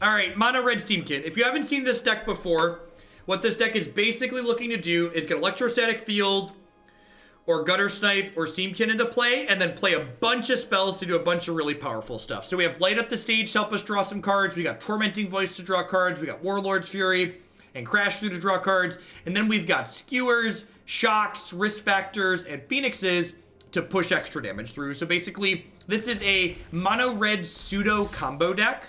All right, Mono Red Steam-Kin. If you haven't seen this deck before, what this deck is basically looking to do is get Electrostatic Field or Guttersnipe or Steam-Kin into play, and then play a bunch of spells to do a bunch of really powerful stuff. So we have Light Up the Stage to help us draw some cards. We got Tormenting Voice to draw cards. We got Warlord's Fury and Crash Through to draw cards. And then we've got Skewers, Shocks, Risk Factors, and Phoenixes to push extra damage through. So basically, this is a mono red pseudo combo deck.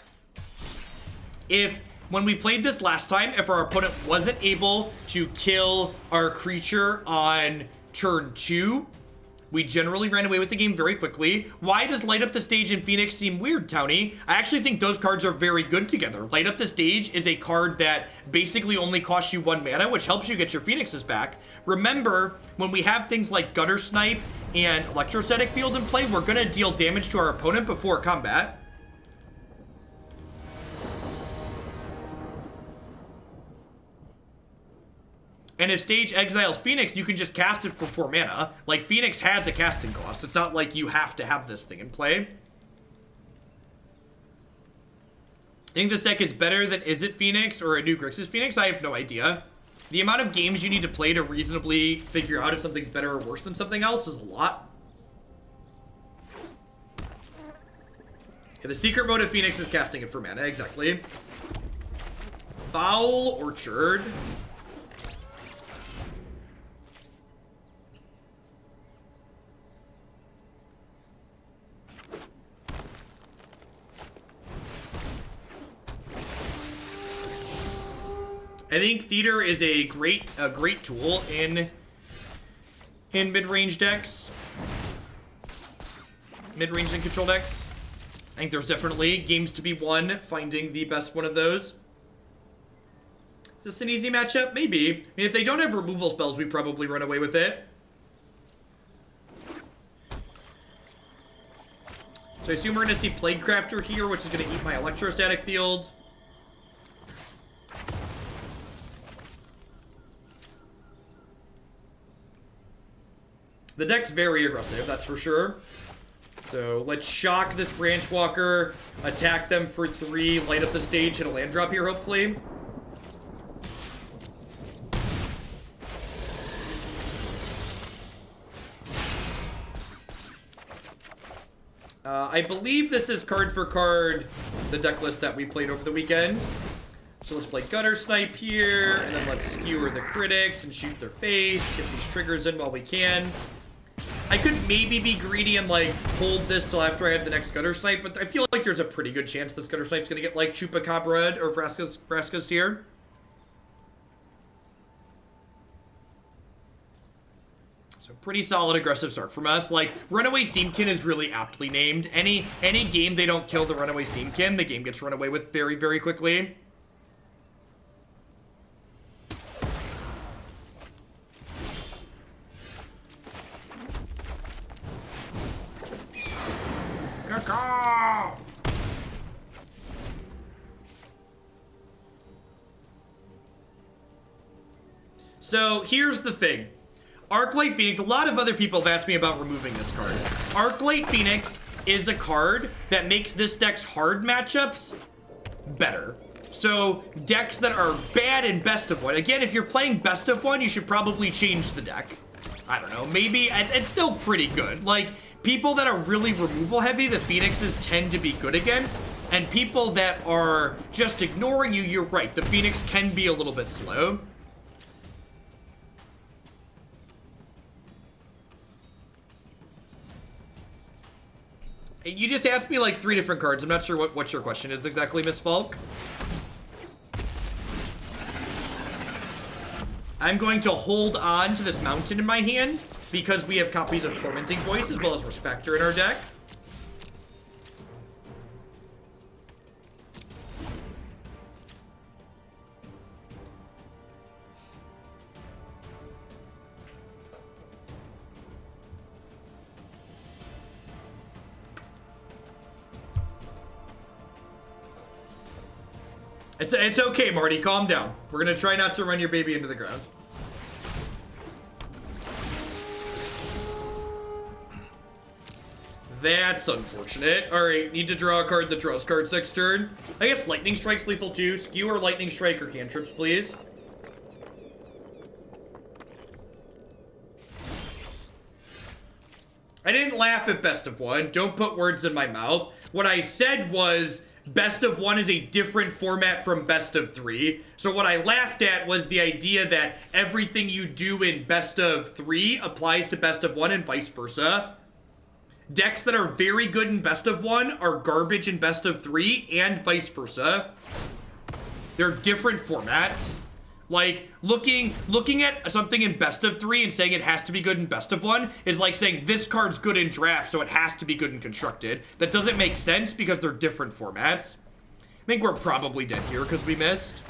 When we played this last time, if our opponent wasn't able to kill our creature on turn 2, we generally ran away with the game very quickly. Why does Light Up the Stage and Phoenix seem weird, Townie? I actually think those cards are very good together. Light Up the Stage is a card that basically only costs you 1 mana, which helps you get your Phoenixes back. Remember, when we have things like Guttersnipe and Electrostatic Field in play, we're going to deal damage to our opponent before combat. And if Stage exiles Phoenix, you can just cast it for 4 mana. Like, Phoenix has a casting cost. It's not like you have to have this thing in play. I think this deck is better than Is It Phoenix or a new Grixis Phoenix? I have no idea. The amount of games you need to play to reasonably figure out if something's better or worse than something else is a lot. Yeah, the secret mode of Phoenix is casting it for mana, exactly. Foul Orchard. I think Theater is a great tool in mid-range decks. Mid-range and control decks. I think there's definitely games to be won finding the best one of those. Is this an easy matchup? Maybe. I mean, if they don't have removal spells, we probably run away with it. So I assume we're going to see Plaguecrafter here, which is going to eat my Electrostatic Field. The deck's very aggressive, that's for sure. So let's shock this Branch Walker, attack them for 3, light up the stage, hit a land drop here, hopefully. I believe this is card for card the deck list that we played over the weekend. So let's play Guttersnipe here, and then let's Skewer the Critics and shoot their face, get these triggers in while we can. I could maybe be greedy and, like, hold this till after I have the next Guttersnipe, but I feel like there's a pretty good chance this Guttersnipe's gonna get, like, Chupacabra or Vraska's Tear. So pretty solid aggressive start from us. Like, Runaway Steam-Kin is really aptly named. Any game they don't kill the Runaway Steam-Kin, the game gets run away with very, very quickly. So here's the thing. Arclight Phoenix, a lot of other people have asked me about removing this card. Arclight Phoenix is a card that makes this deck's hard matchups better. So decks that are bad in best of one. Again, if you're playing best of one, you should probably change the deck. I don't know, maybe it's still pretty good. Like, people that are really removal heavy, the Phoenixes tend to be good against. And people that are just ignoring you, you're right. The Phoenix can be a little bit slow. You just asked me like 3 different cards. I'm not sure what your question is exactly, Miss Falk. I'm going to hold on to this mountain in my hand because we have copies of Tormenting Voice as well as Respector in our deck. It's okay, Marty. Calm down. We're gonna try not to run your baby into the ground. That's unfortunate. Alright, need to draw a card that draws cards next turn. I guess Lightning Strike's lethal too. Skewer, Lightning Strike, or cantrips, please. I didn't laugh at best of one. Don't put words in my mouth. What I said was best of one is a different format from best of three. So what I laughed at was the idea that everything you do in best of three applies to best of one and vice versa. Decks that are very good in best of one are garbage in best of three and vice versa. They're different formats. Like, looking at something in best of three and saying it has to be good in best of one is like saying this card's good in draft, so it has to be good in constructed. That doesn't make sense because they're different formats. I think we're probably dead here because we missed.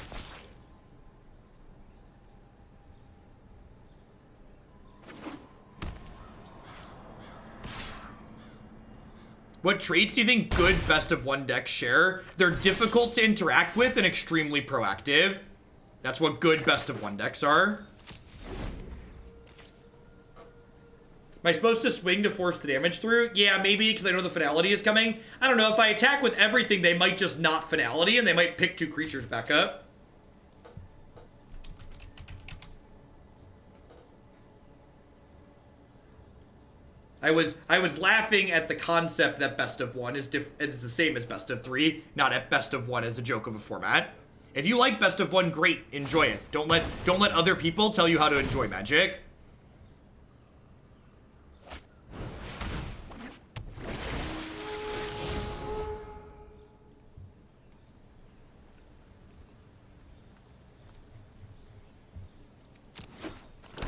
What traits do you think good best of one decks share? They're difficult to interact with and extremely proactive. That's what good best of one decks are. Am I supposed to swing to force the damage through? Yeah, maybe, because I know the finality is coming. I don't know, if I attack with everything, they might just not finality, and they might pick two creatures back up. I was laughing at the concept that best of one is the same as best of three, not at best of one as a joke of a format. If you like best of one, great, enjoy it. Don't let other people tell you how to enjoy Magic.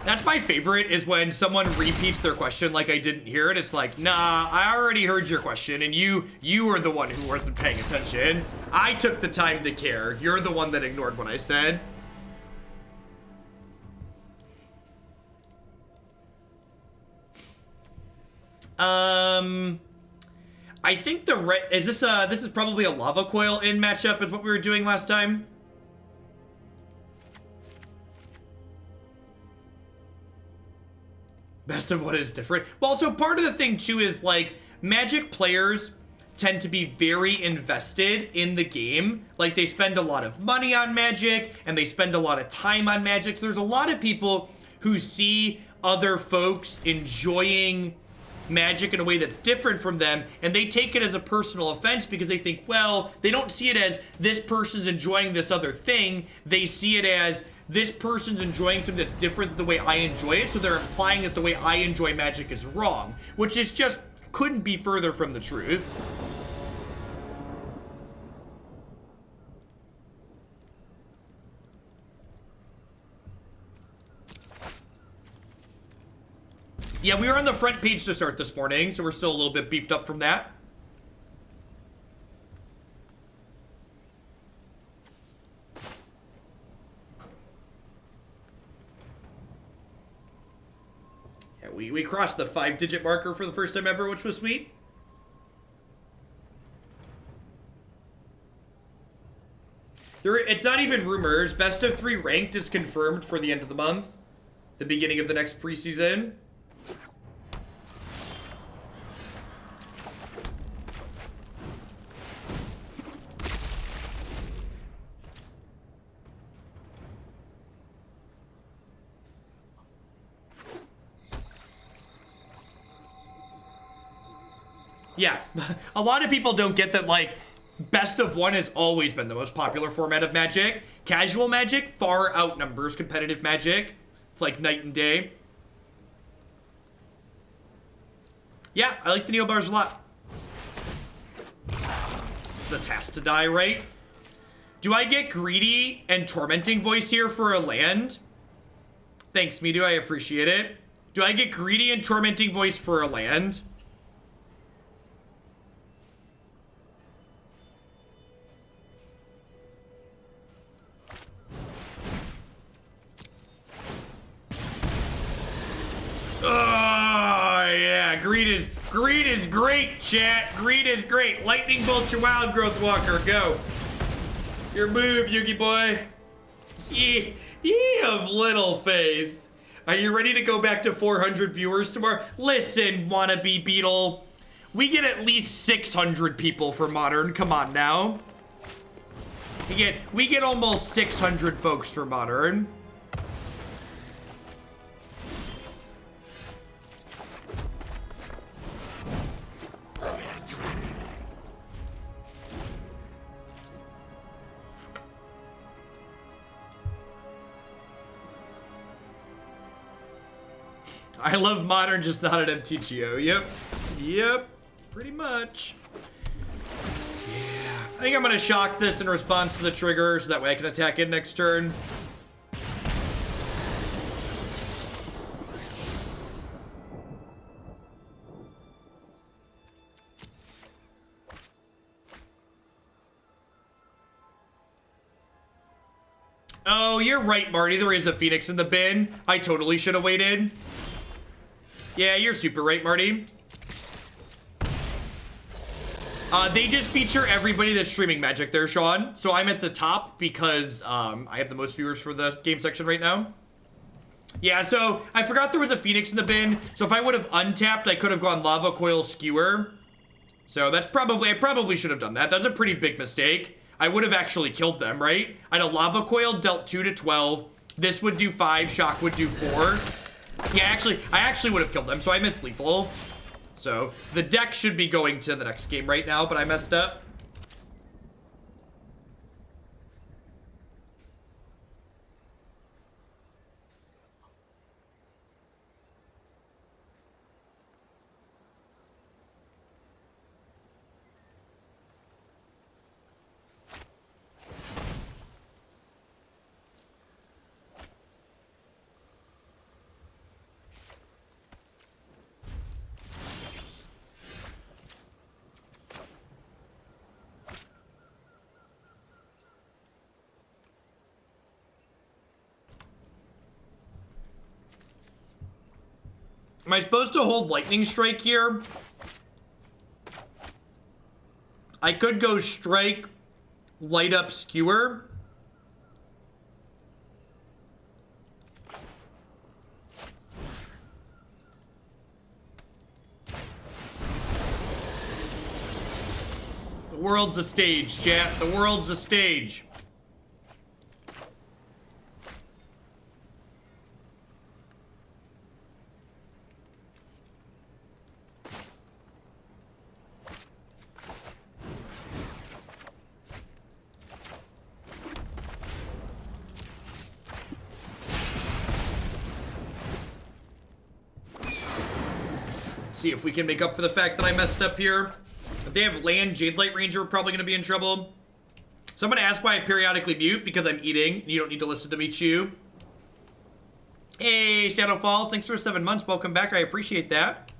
That's my favorite, is when someone repeats their question like I didn't hear it. It's like, nah, I already heard your question, and you were the one who wasn't paying attention. I took the time to care. You're the one that ignored what I said. I think the red is this is probably a Lava Coil in matchup is what we were doing last time. Best of what is different. Well, so part of the thing too is like Magic players tend to be very invested in the game. Like they spend a lot of money on Magic and they spend a lot of time on Magic. So there's a lot of people who see other folks enjoying Magic in a way that's different from them, and they take it as a personal offense because they think, well, they don't see it as this person's enjoying this other thing. They see it as this person's enjoying something that's different than the way I enjoy it, so they're implying that the way I enjoy Magic is wrong, which is just couldn't be further from the truth. Yeah, we were on the front page to start this morning, so we're still a little bit beefed up from that. Yeah, we crossed the 5-digit marker for the first time ever, which was sweet. It's not even rumors. Best of 3 ranked is confirmed for the end of the month. The beginning of the next preseason. Yeah, a lot of people don't get that, like, best of 1 has always been the most popular format of Magic. Casual Magic far outnumbers competitive Magic. It's like night and day. Yeah, I like the Neo Bars a lot. So this has to die, right? Do I get greedy and Tormenting Voice here for a land? Thanks, Midu, I appreciate it. Do I get greedy and Tormenting Voice for a land? Oh, yeah, greed is great, chat. Greed is great. Lightning Bolt your Wild Growth Walker, go. Your move, Yugi boy. Ye of little faith. Are you ready to go back to 400 viewers tomorrow? Listen, wannabe Beetle. We get at least 600 people for Modern. Come on now. We get almost 600 folks for Modern. I love Modern, just not at MTGO. Yep. Pretty much. Yeah. I think I'm gonna shock this in response to the trigger, so that way I can attack it next turn. Oh, you're right, Marty. There is a Phoenix in the bin. I totally should have waited. Yeah, you're super right, Marty. They just feature everybody that's streaming Magic there, Sean. So I'm at the top because I have the most viewers for the game section right now. Yeah, so I forgot there was a Phoenix in the bin. So if I would have untapped, I could have gone Lava Coil Skewer. So that's I probably should have done that. That's a pretty big mistake. I would have actually killed them, right? I know Lava Coil dealt 2 to 12. This would do 5. Shock would do 4. Yeah, I actually would have killed them, so I missed lethal. So the deck should be going to the next game right now, but I messed up. Am I supposed to hold Lightning Strike here? I could go Strike, Light Up Skewer. The world's a stage, chat. The world's a stage. See if we can make up for the fact that I messed up here. If they have land, Jade Light Ranger, we're probably going to be in trouble. Someone asked why I periodically mute, because I'm eating. You don't need to listen to me chew. Hey, Shadow Falls, thanks for 7 months. Welcome back. I appreciate that.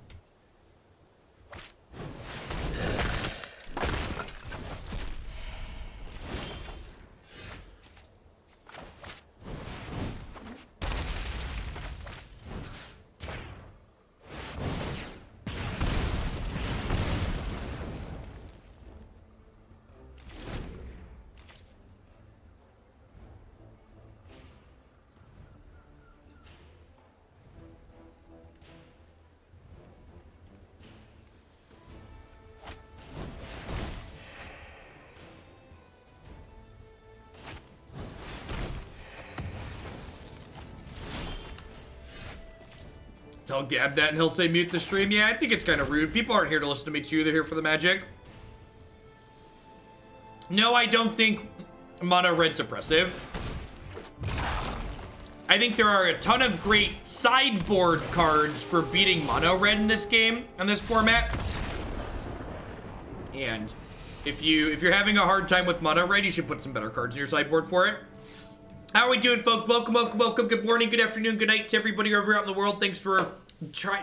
Tell Gab that and he'll say mute the stream. Yeah, I think it's kind of rude. People aren't here to listen to me chew. They're here for the magic. No, I don't think mono red's oppressive. I think there are a ton of great sideboard cards for beating mono red in this game, in this format. And if you're having a hard time with mono red, you should put some better cards in your sideboard for it. How are we doing, folks? Welcome, welcome, welcome. Good morning, good afternoon, good night to everybody over out in the world. Thanks for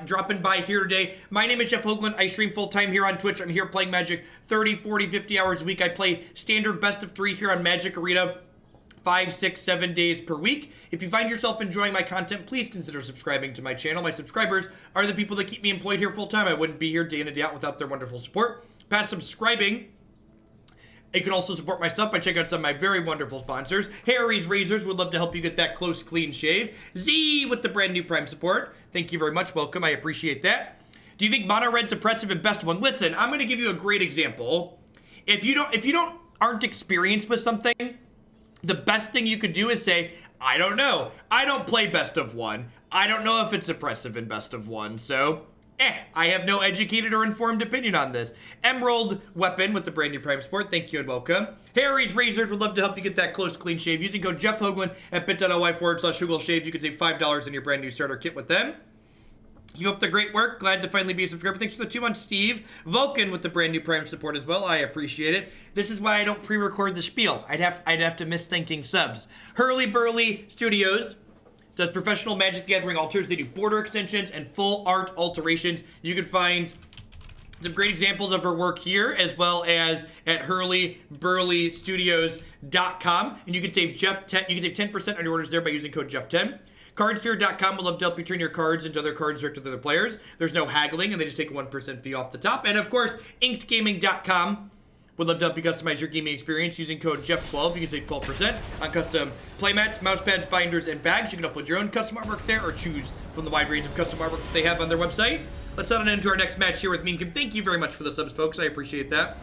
dropping by here today. My name is Jeff Hoagland. I stream full-time here on Twitch. I'm here playing Magic 30, 40, 50 hours a week. I play standard best of 3 here on Magic Arena 5, 6, 7 days per week. If you find yourself enjoying my content, please consider subscribing to my channel. My subscribers are the people that keep me employed here full-time. I wouldn't be here day in and day out without their wonderful support. Past subscribing, you can also support my stuff by checking out some of my very wonderful sponsors. Harry's Razors would love to help you get that close, clean shave. Z with the brand new Prime support. Thank you very much. Welcome. I appreciate that. Do Do you think mono red's oppressive in best of one? Listen, I'm gonna give you a great example. If you aren't experienced with something, the best thing you could do is say, I don't know. I don't play best of one. I don't know if it's oppressive in best of one, so I have no educated or informed opinion on this. Emerald Weapon with the brand new Prime Support. Thank you and welcome. Harry's Razors would love to help you get that close, clean shave. Using code Jeff Hoagland at bit.ly/Shave, you can save $5 in your brand new starter kit with them. Keep up the great work. Glad to finally be a subscriber. Thanks for the 2 months, Steve. Vulcan with the brand new Prime Support as well. I appreciate it. This is why I don't pre-record the spiel. I'd have to miss thinking subs. Hurly Burly Studios does professional Magic the Gathering altars. They do border extensions and full art alterations. You can find some great examples of her work here, as well as at hurlyburlystudios.com. And you can save 10% on your orders there by using code Jeff10. Cardsphere.com will love to help you turn your cards into other cards directed to other players. There's no haggling, and they just take a 1% fee off the top. And of course, inkedgaming.com would love to help you customize your gaming experience using code Jeff12. You can save 12% on custom playmats, mousepads, binders, and bags. You can upload your own custom artwork there or choose from the wide range of custom artwork that they have on their website. Let's head on into our next match here with Mean Kim. Thank you very much for the subs, folks. I appreciate that.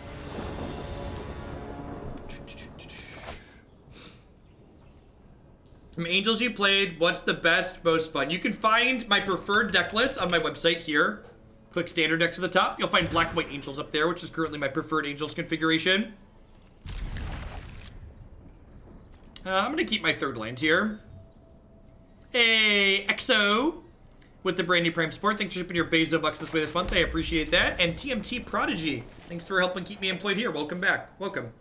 From Angels you played, what's the best, most fun? You can find my preferred deck list on my website here. Click standard decks at the top. You'll find black and white Angels up there, which is currently my preferred Angels configuration. I'm going to keep my third land here. Hey, EXO with the brand new Prime Support. Thanks for shipping your Bezo bucks this way this month. I appreciate that. And TMT Prodigy. Thanks for helping keep me employed here. Welcome back. Welcome.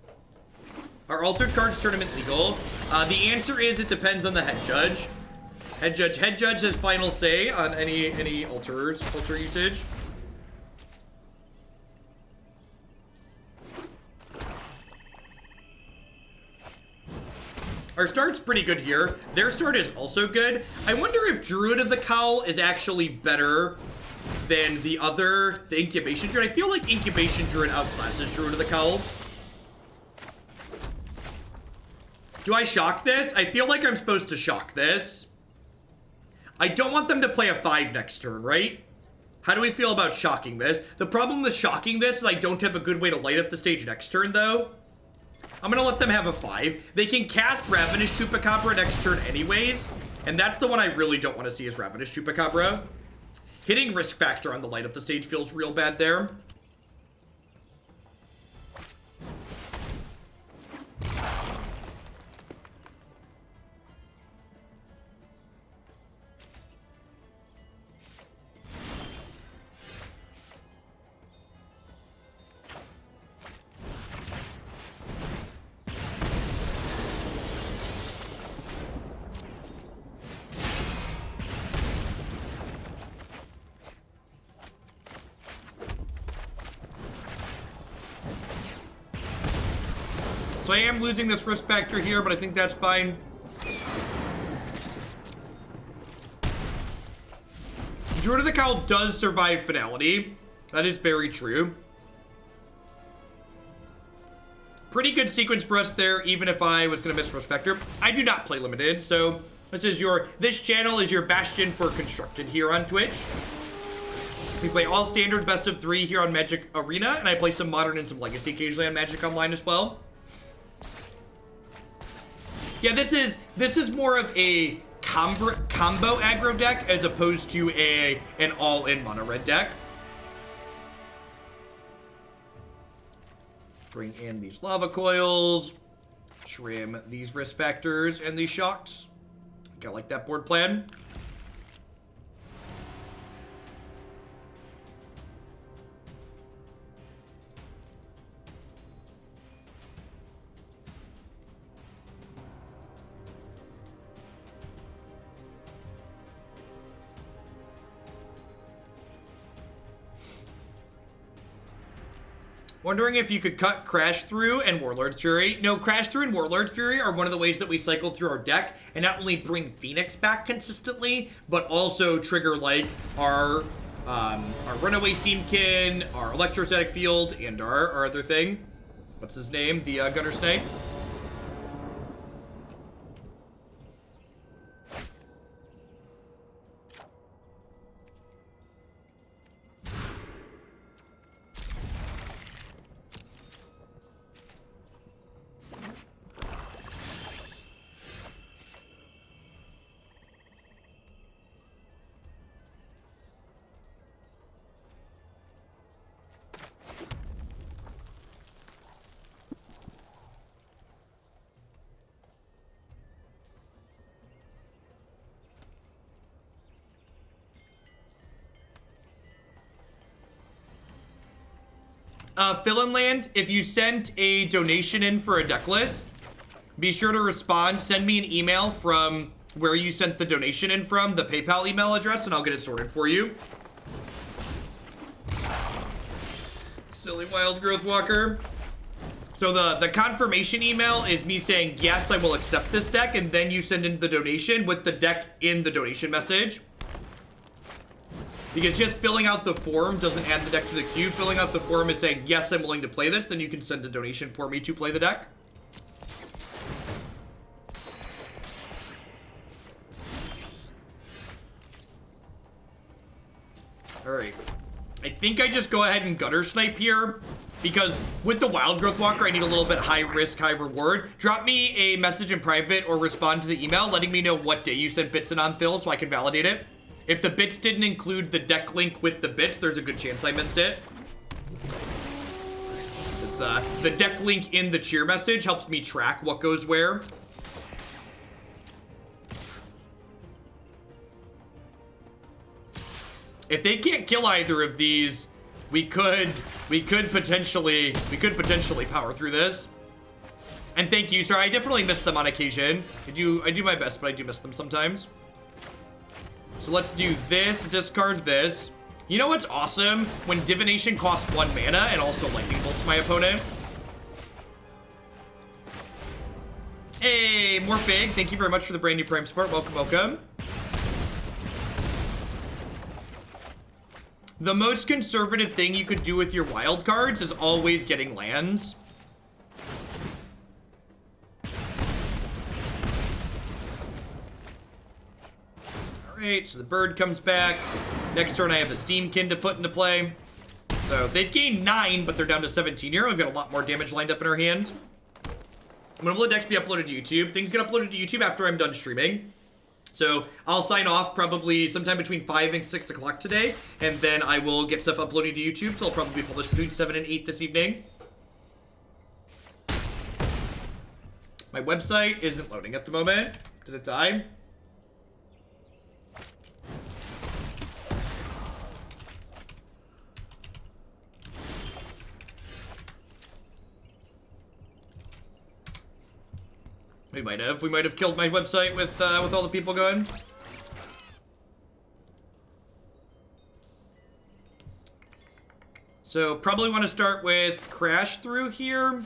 Are altered cards tournament legal? The answer is it depends on the head judge. Head judge has final say on any alter usage. Our start's pretty good here. Their start is also good. I wonder if Druid of the Cowl is actually better than the Incubation Druid. I feel like Incubation Druid outclasses Druid of the Cowl. Do I shock this? I feel like I'm supposed to shock this. I don't want them to play a 5 next turn, right? How do we feel about shocking this? The problem with shocking this is I don't have a good way to light up the stage next turn, though. I'm gonna let them have a 5. They can cast Ravenous Chupacabra next turn anyways, and that's the one I really don't want to see is Ravenous Chupacabra. Hitting risk factor on the light up the stage feels real bad there. So I am losing this risk factor here, but I think that's fine. Druid of the Cowl does survive Finality. That is very true. Pretty good sequence for us there, even if I was going to miss risk factor. I do not play limited, so this channel is your bastion for constructed here on Twitch. We play all standard best of 3 here on Magic Arena, and I play some modern and some legacy occasionally on Magic Online as well. Yeah, this is more of a combo aggro deck as opposed to an all-in mono red deck. Bring in these lava coils, trim these risk factors and these shocks. I like that board plan. Wondering if you could cut Crash Through and Warlord Fury. No, Crash Through and Warlord Fury are one of the ways that we cycle through our deck and not only bring Phoenix back consistently, but also trigger like our Runaway Steam-Kin, our Electrostatic Field, and our other thing. What's his name? The Guttersnipe. Fill-in land, if you sent a donation in for a deck list, be sure to respond. Send me an email from where you sent the donation in from, the PayPal email address, and I'll get it sorted for you. Silly Wild Growth Walker. So the confirmation email is me saying, yes, I will accept this deck, and then you send in the donation with the deck in the donation message. Because just filling out the form doesn't add the deck to the queue. Filling out the form is saying, yes, I'm willing to play this, then you can send a donation for me to play the deck. Alright. I think I just go ahead and Guttersnipe here, because with the Wild Growth Walker, I need a little bit high risk, high reward. Drop me a message in private or respond to the email letting me know what day you sent bits in on Phil so I can validate it. If the bits didn't include the deck link with the bits, there's a good chance I missed it. The deck link in the cheer message helps me track what goes where. If they can't kill either of these, we could potentially power through this. And thank you, sir. I definitely miss them on occasion. I do my best, but I do miss them sometimes. So let's do this, discard this. You know what's awesome? When Divination costs 1 mana and also Lightning Bolts my opponent. Hey, Morphig, thank you very much for the brand new Prime support. Welcome, welcome. The most conservative thing you could do with your wild cards is always getting lands. Alright, so the bird comes back. Next turn I have the Steam-Kin to put into play. So they've gained 9, but they're down to 17 here. We've got a lot more damage lined up in our hand. When will the decks be uploaded to YouTube? Things get uploaded to YouTube after I'm done streaming. So I'll sign off probably sometime between 5 and 6 o'clock today, and then I will get stuff uploaded to YouTube, so I'll probably be published between 7 and 8 this evening. My website isn't loading at the moment. Did it die? We might have killed my website with all the people going. So probably want to start with Crash Through here.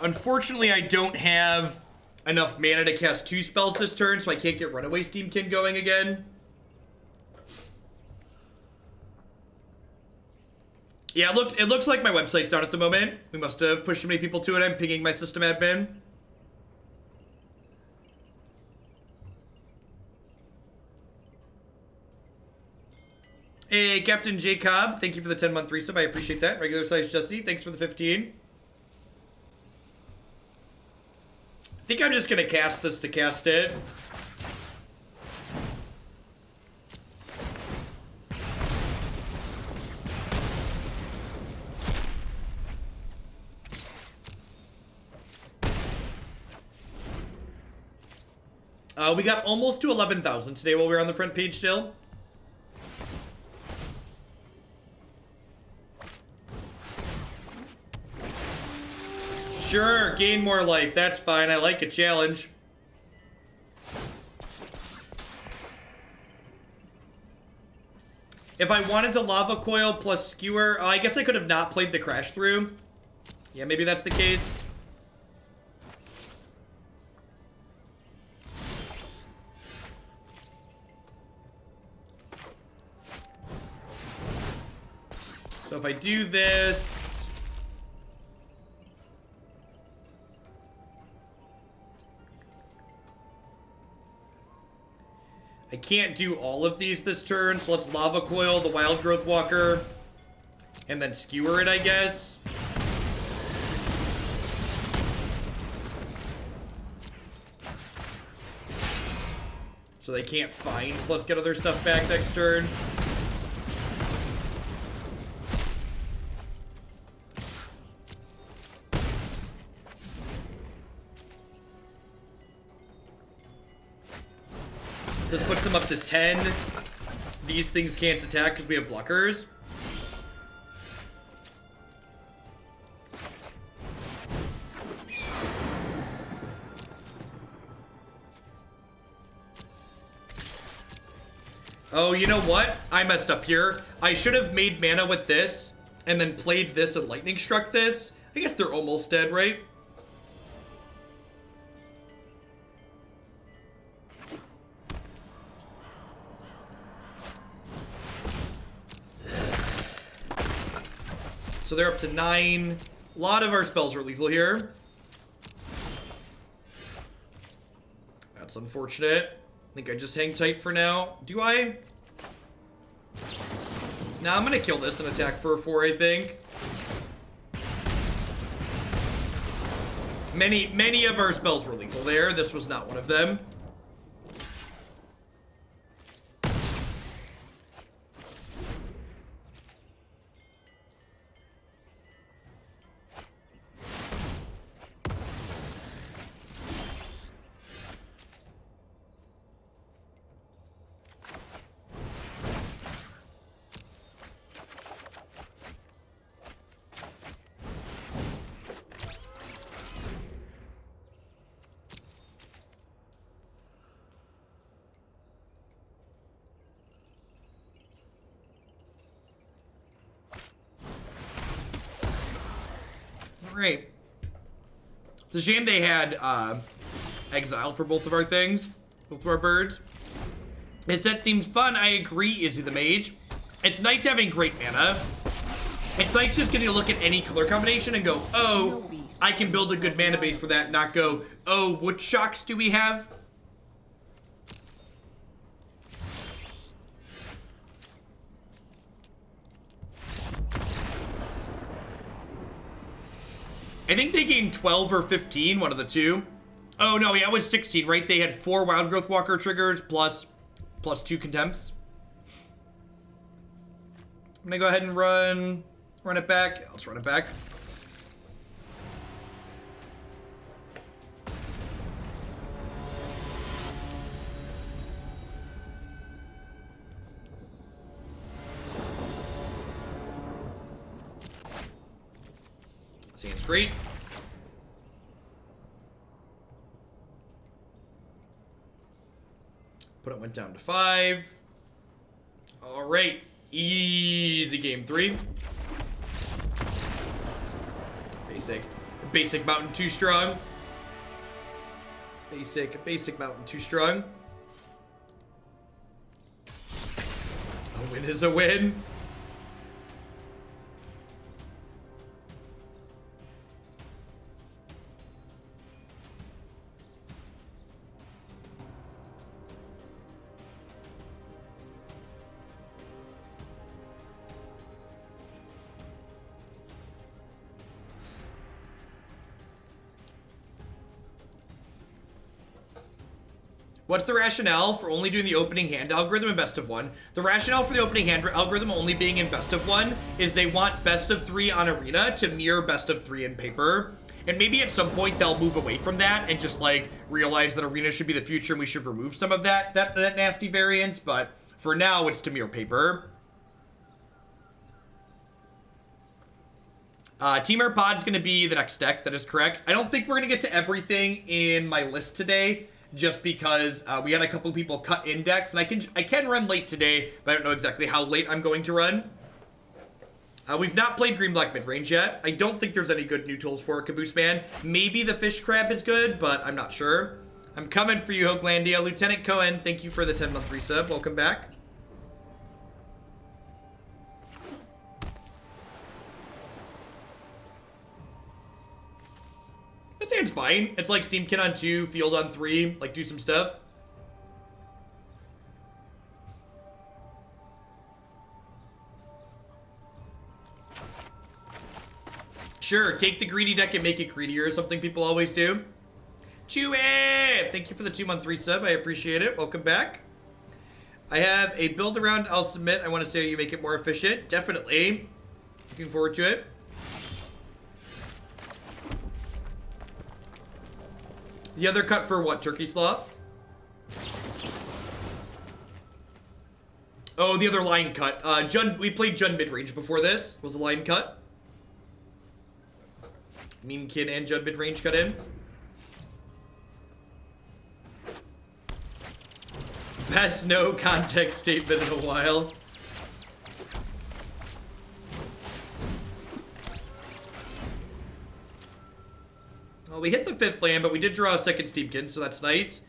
Unfortunately, I don't have enough mana to cast 2 spells this turn, so I can't get Runaway Steam-Kin going again. Yeah, it looks like my website's down at the moment. We must have pushed too many people to it. I'm pinging my system admin. Hey, Captain Jacob, thank you for the 10-month resub. I appreciate that. Regular size Jesse, thanks for the 15. I think I'm just gonna cast this to cast it. We got almost to 11,000 today while we were on the front page still. Sure, gain more life. That's fine. I like a challenge. If I wanted to Lava Coil plus Skewer, I guess I could have not played the Crash Through. Yeah, maybe that's the case. So if I do this... I can't do all of these this turn, so let's Lava Coil the Wild Growth Walker, and then Skewer it, I guess. So they can't find plus get other stuff back next turn. This puts them up to 10. These things can't attack because we have blockers. Oh, you know what? I messed up here. I should have made mana with this and then played this and lightning struck this. I guess they're almost dead, right? So they're up to 9. A lot of our spells are lethal here. That's unfortunate. I think I just hang tight for now. Do I? Nah, I'm gonna kill this and attack for a 4, I think. Many of our spells were lethal there. This was not one of them. Great. It's a shame they had exile for both of our things, both of our birds. His set seems fun. I agree, Izzy the Mage. It's nice having great mana. It's nice just getting to look at any color combination and go, oh, I can build a good mana base for that, not go, oh, what shocks do we have? I think they gained 12 or 15, one of the two. Oh, no, yeah, it was 16, right? They had 4 Wild Growth Walker triggers plus 2 Contempts. I'm gonna go ahead and run it back. Yeah, let's run it back. Seems great. Put it went down to 5. All right, easy game 3. Basic mountain too strong. Basic mountain too strong. A win is a win. What's the rationale for only doing the opening hand algorithm in best of 1? The rationale for the opening hand algorithm only being in best of 1 is they want best of 3 on Arena to mirror best of 3 in paper. And maybe at some point they'll move away from that and just like realize that Arena should be the future and we should remove some of that nasty variance. But for now, it's to mirror paper. Temur Pod's going to be the next deck. That is correct. I don't think we're going to get to everything in my list today, just because we had a couple people cut index, and I can run late today, but I don't know exactly how late I'm going to run. We've not played Green-Black Midrange yet. I don't think there's any good new tools for it, Caboose Man. Maybe the Fish Crab is good, but I'm not sure. I'm coming for you, Hoaglandia. Lieutenant Cohen, thank you for the 10-month resub. Welcome back. That seems fine. It's like Steam-Kin on 2, Field on 3, like do some stuff. Sure, take the greedy deck and make it greedier, something people always do. Chewy! Thank you for the 2-month resub. I appreciate it. Welcome back. I have a build around I'll submit. I want to see how you make it more efficient. Definitely. Looking forward to it. The other cut for what? Turkey sloth? Oh, the other line cut. We played Jund Midrange before this. Was a line cut. Steam-Kin and Jund Midrange cut in. Best no context statement in a while. Well, we hit the 5th land, but we did draw a 2nd Steam-Kin, so that's nice.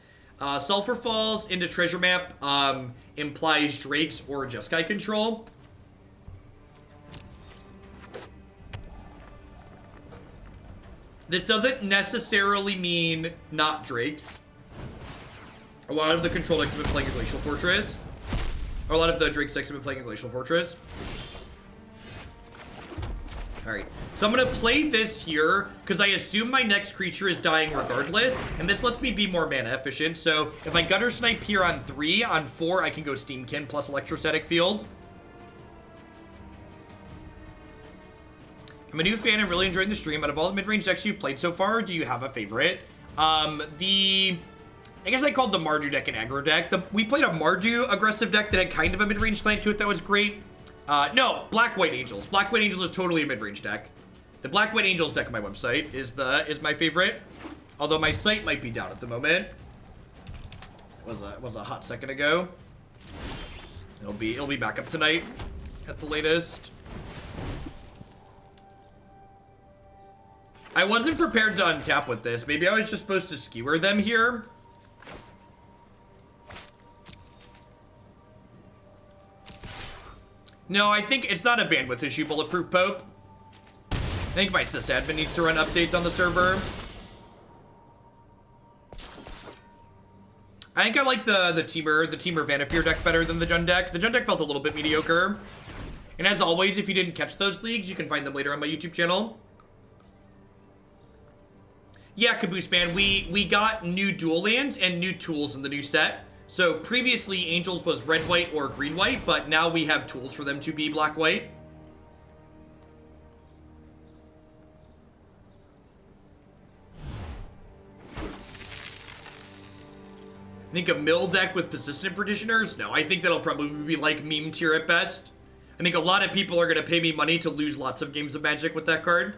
Sulfur Falls into Treasure Map implies Drakes or Jeskai control. This doesn't necessarily mean not Drakes. A lot of the control decks have been playing a Glacial Fortress. Or a lot of the Drake decks have been playing a Glacial Fortress. Alright, so I'm going to play this here, because I assume my next creature is dying regardless, and this lets me be more mana efficient. So if I Guttersnipe here on 3, on 4 I can go Steam-Kin plus Electrostatic Field. I'm a new fan and really enjoying the stream. Out of all the mid-range decks you've played so far, do you have a favorite? I guess I called the Mardu deck an aggro deck. We played a Mardu aggressive deck that had kind of a mid-range slant to it that was great. No, Black-White Angels. Black-White Angels is totally a mid-range deck. The Black-White Angels deck on my website is my favorite. Although my site might be down at the moment. It was a hot second ago. It'll be back up tonight at the latest. I wasn't prepared to untap with this. Maybe I was just supposed to skewer them here. No, I think it's not a bandwidth issue, Bulletproof Pope. I think my sysadmin needs to run updates on the server. I think I like the Temur Banefire deck better than the Jund deck. The Jund deck felt a little bit mediocre. And as always, if you didn't catch those leagues, you can find them later on my YouTube channel. Yeah, Caboose Man, we got new dual lands and new tools in the new set. So previously, Angels was red-white or green-white, but now we have tools for them to be black-white. I think a mill deck with Persistent Petitioners? No, I think that'll probably be like meme tier at best. I think a lot of people are going to pay me money to lose lots of games of Magic with that card.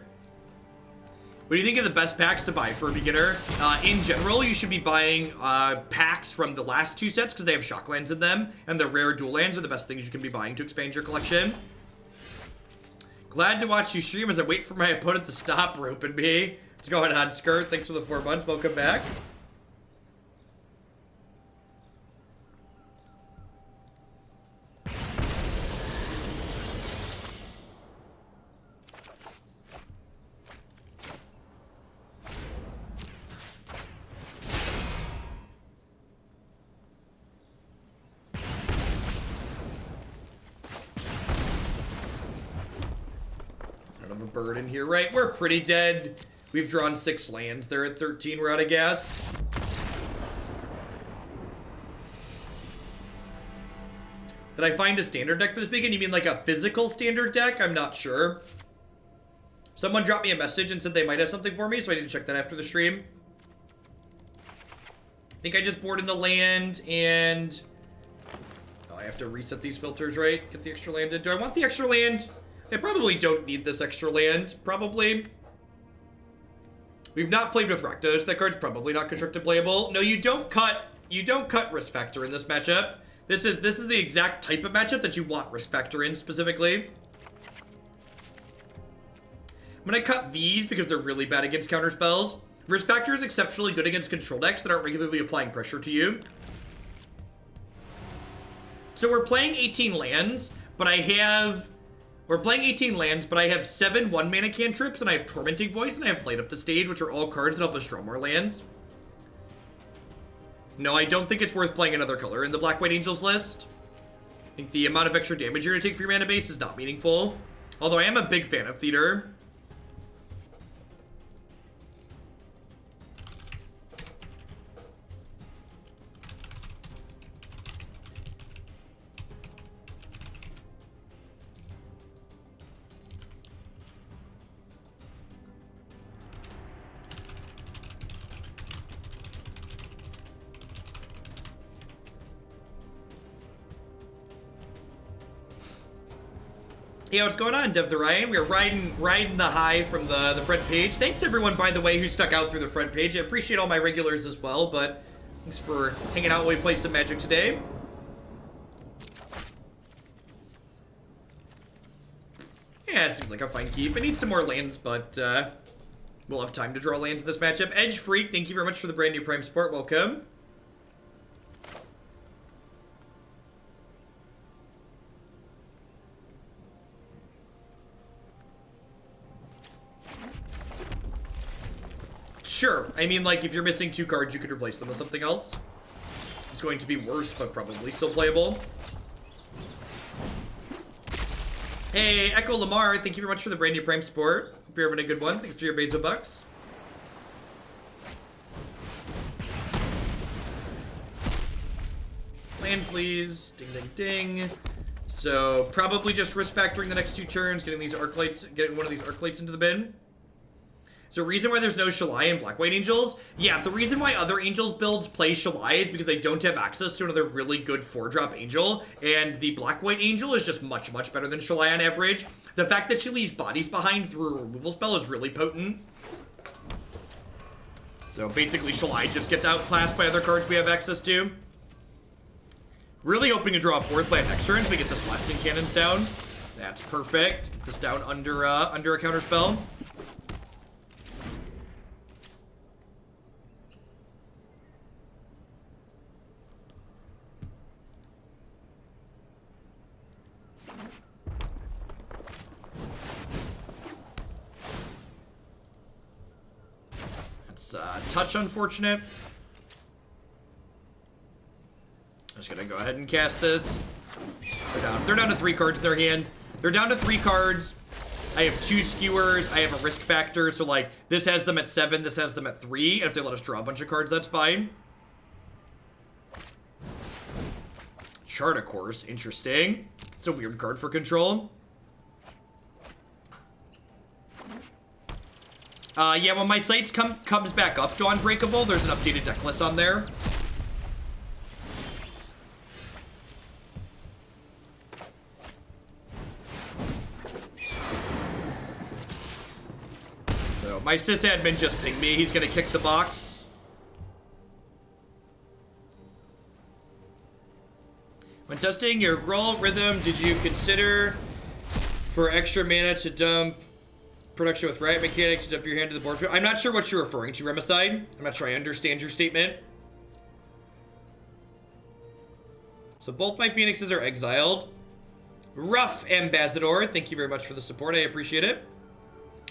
What do you think of the best packs to buy for a beginner? In general, you should be buying packs from the last 2 sets because they have shocklands in them, and the rare dual lands are the best things you can be buying to expand your collection. Glad to watch you stream as I wait for my opponent to stop roping me. Let's go ahead, Skirt. Thanks for the 4 months. Welcome back. Bird in here, right? We're pretty dead. We've drawn 6 lands. They're at 13. We're out of gas. Did I find a standard deck for this weekend? You mean like a physical standard deck? I'm not sure. Someone dropped me a message and said they might have something for me, so I need to check that after the stream. I think I just bored in the land and... Oh, I have to reset these filters, right? Get the extra land in. Do I want the extra land? I probably don't need this extra land, probably. We've not played with Rakdos. That card's probably not constructed playable. No, you don't cut risk factor in this matchup. This is the exact type of matchup that you want risk factor in specifically. I'm gonna cut these because they're really bad against counter spells. Risk factor is exceptionally good against control decks that aren't regularly applying pressure to you. So we're playing 18 lands, but We're playing 18 lands, but I have 7 1-mana cantrips, and I have Tormenting Voice, and I have Light Up the Stage, which are all cards that help us draw more lands. No, I don't think it's worth playing another color in the Black-White Angels list. I think the amount of extra damage you're going to take for your mana base is not meaningful. Although I am a big fan of Theater. Hey, what's going on, Dev the Ryan? We are riding the high from the front page. Thanks everyone, by the way, who stuck out through the front page. I appreciate all my regulars as well, but thanks for hanging out while we play some Magic today. Yeah, it seems like a fine keep. I need some more lands, but we'll have time to draw lands in this matchup. Edge Freak, thank you very much for the brand new Prime support. Welcome. Sure. I mean, like, if you're missing 2 cards, you could replace them with something else. It's going to be worse, but probably still playable. Hey, Echo Lamar, thank you very much for the brand new Prime support. Hope you're having a good one. Thanks for your Bezo bucks. Land, please. Ding, ding, ding. So, probably just risk factoring the next 2 turns, getting one of these Arclights into the bin. So the reason why there's no Shalai and Black-White Angels? Yeah, the reason why other Angels builds play Shalai is because they don't have access to another really good 4-drop Angel, and the Black-White Angel is just much, much better than Shalai on average. The fact that she leaves bodies behind through a removal spell is really potent. So basically Shalai just gets outclassed by other cards we have access to. Really hoping to draw a 4th land next turn so we get this Blasting Cannons down. That's perfect. Get this down under a counterspell. Touch unfortunate. I'm just gonna go ahead and cast this. They're down to 3 cards in their hand. They're down to 3 cards. I have 2 skewers. I have a risk factor. So like this has them at 7. This has them at 3. And if they let us draw a bunch of cards, that's fine. Chart, of course. Interesting. It's a weird card for control. Yeah, when my sites comes back up to Unbreakable, there's an updated deck list on there. So, my sysadmin just pinged me. He's gonna kick the box. When testing your roll rhythm, did you consider for extra mana to dump production with riot mechanics to dump your hand to the board field? I'm not sure what you're referring to, Remicide. I'm not sure I understand your statement. So both my Phoenixes are exiled. Rough Ambassador, thank you very much for the support. I appreciate it.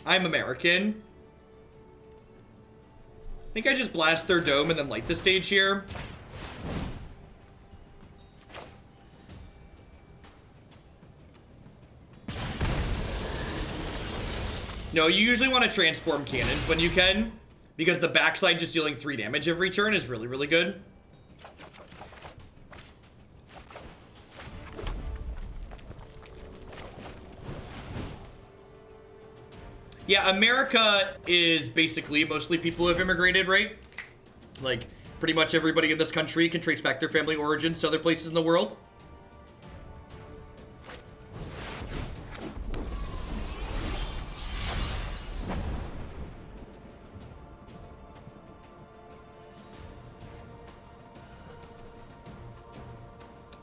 I'm American. I think I just blast their dome and then light the stage here. No, you usually want to transform cannons when you can, because the backside just dealing 3 damage every turn is really, really good. Yeah, America is basically mostly people who have immigrated, right? Like, pretty much everybody in this country can trace back their family origins to other places in the world.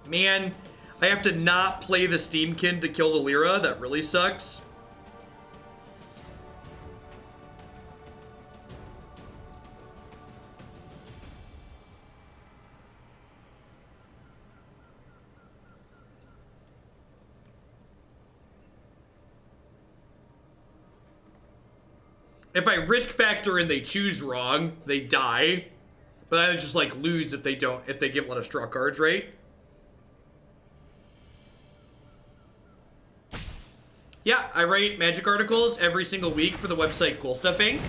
Man, I have to not play the Steam-Kin to kill the Lyra. That really sucks. If I risk factor and they choose wrong, they die. But I just like lose if they give let us draw cards, right? Yeah, I write Magic articles every single week for the website Cool Stuff Inc.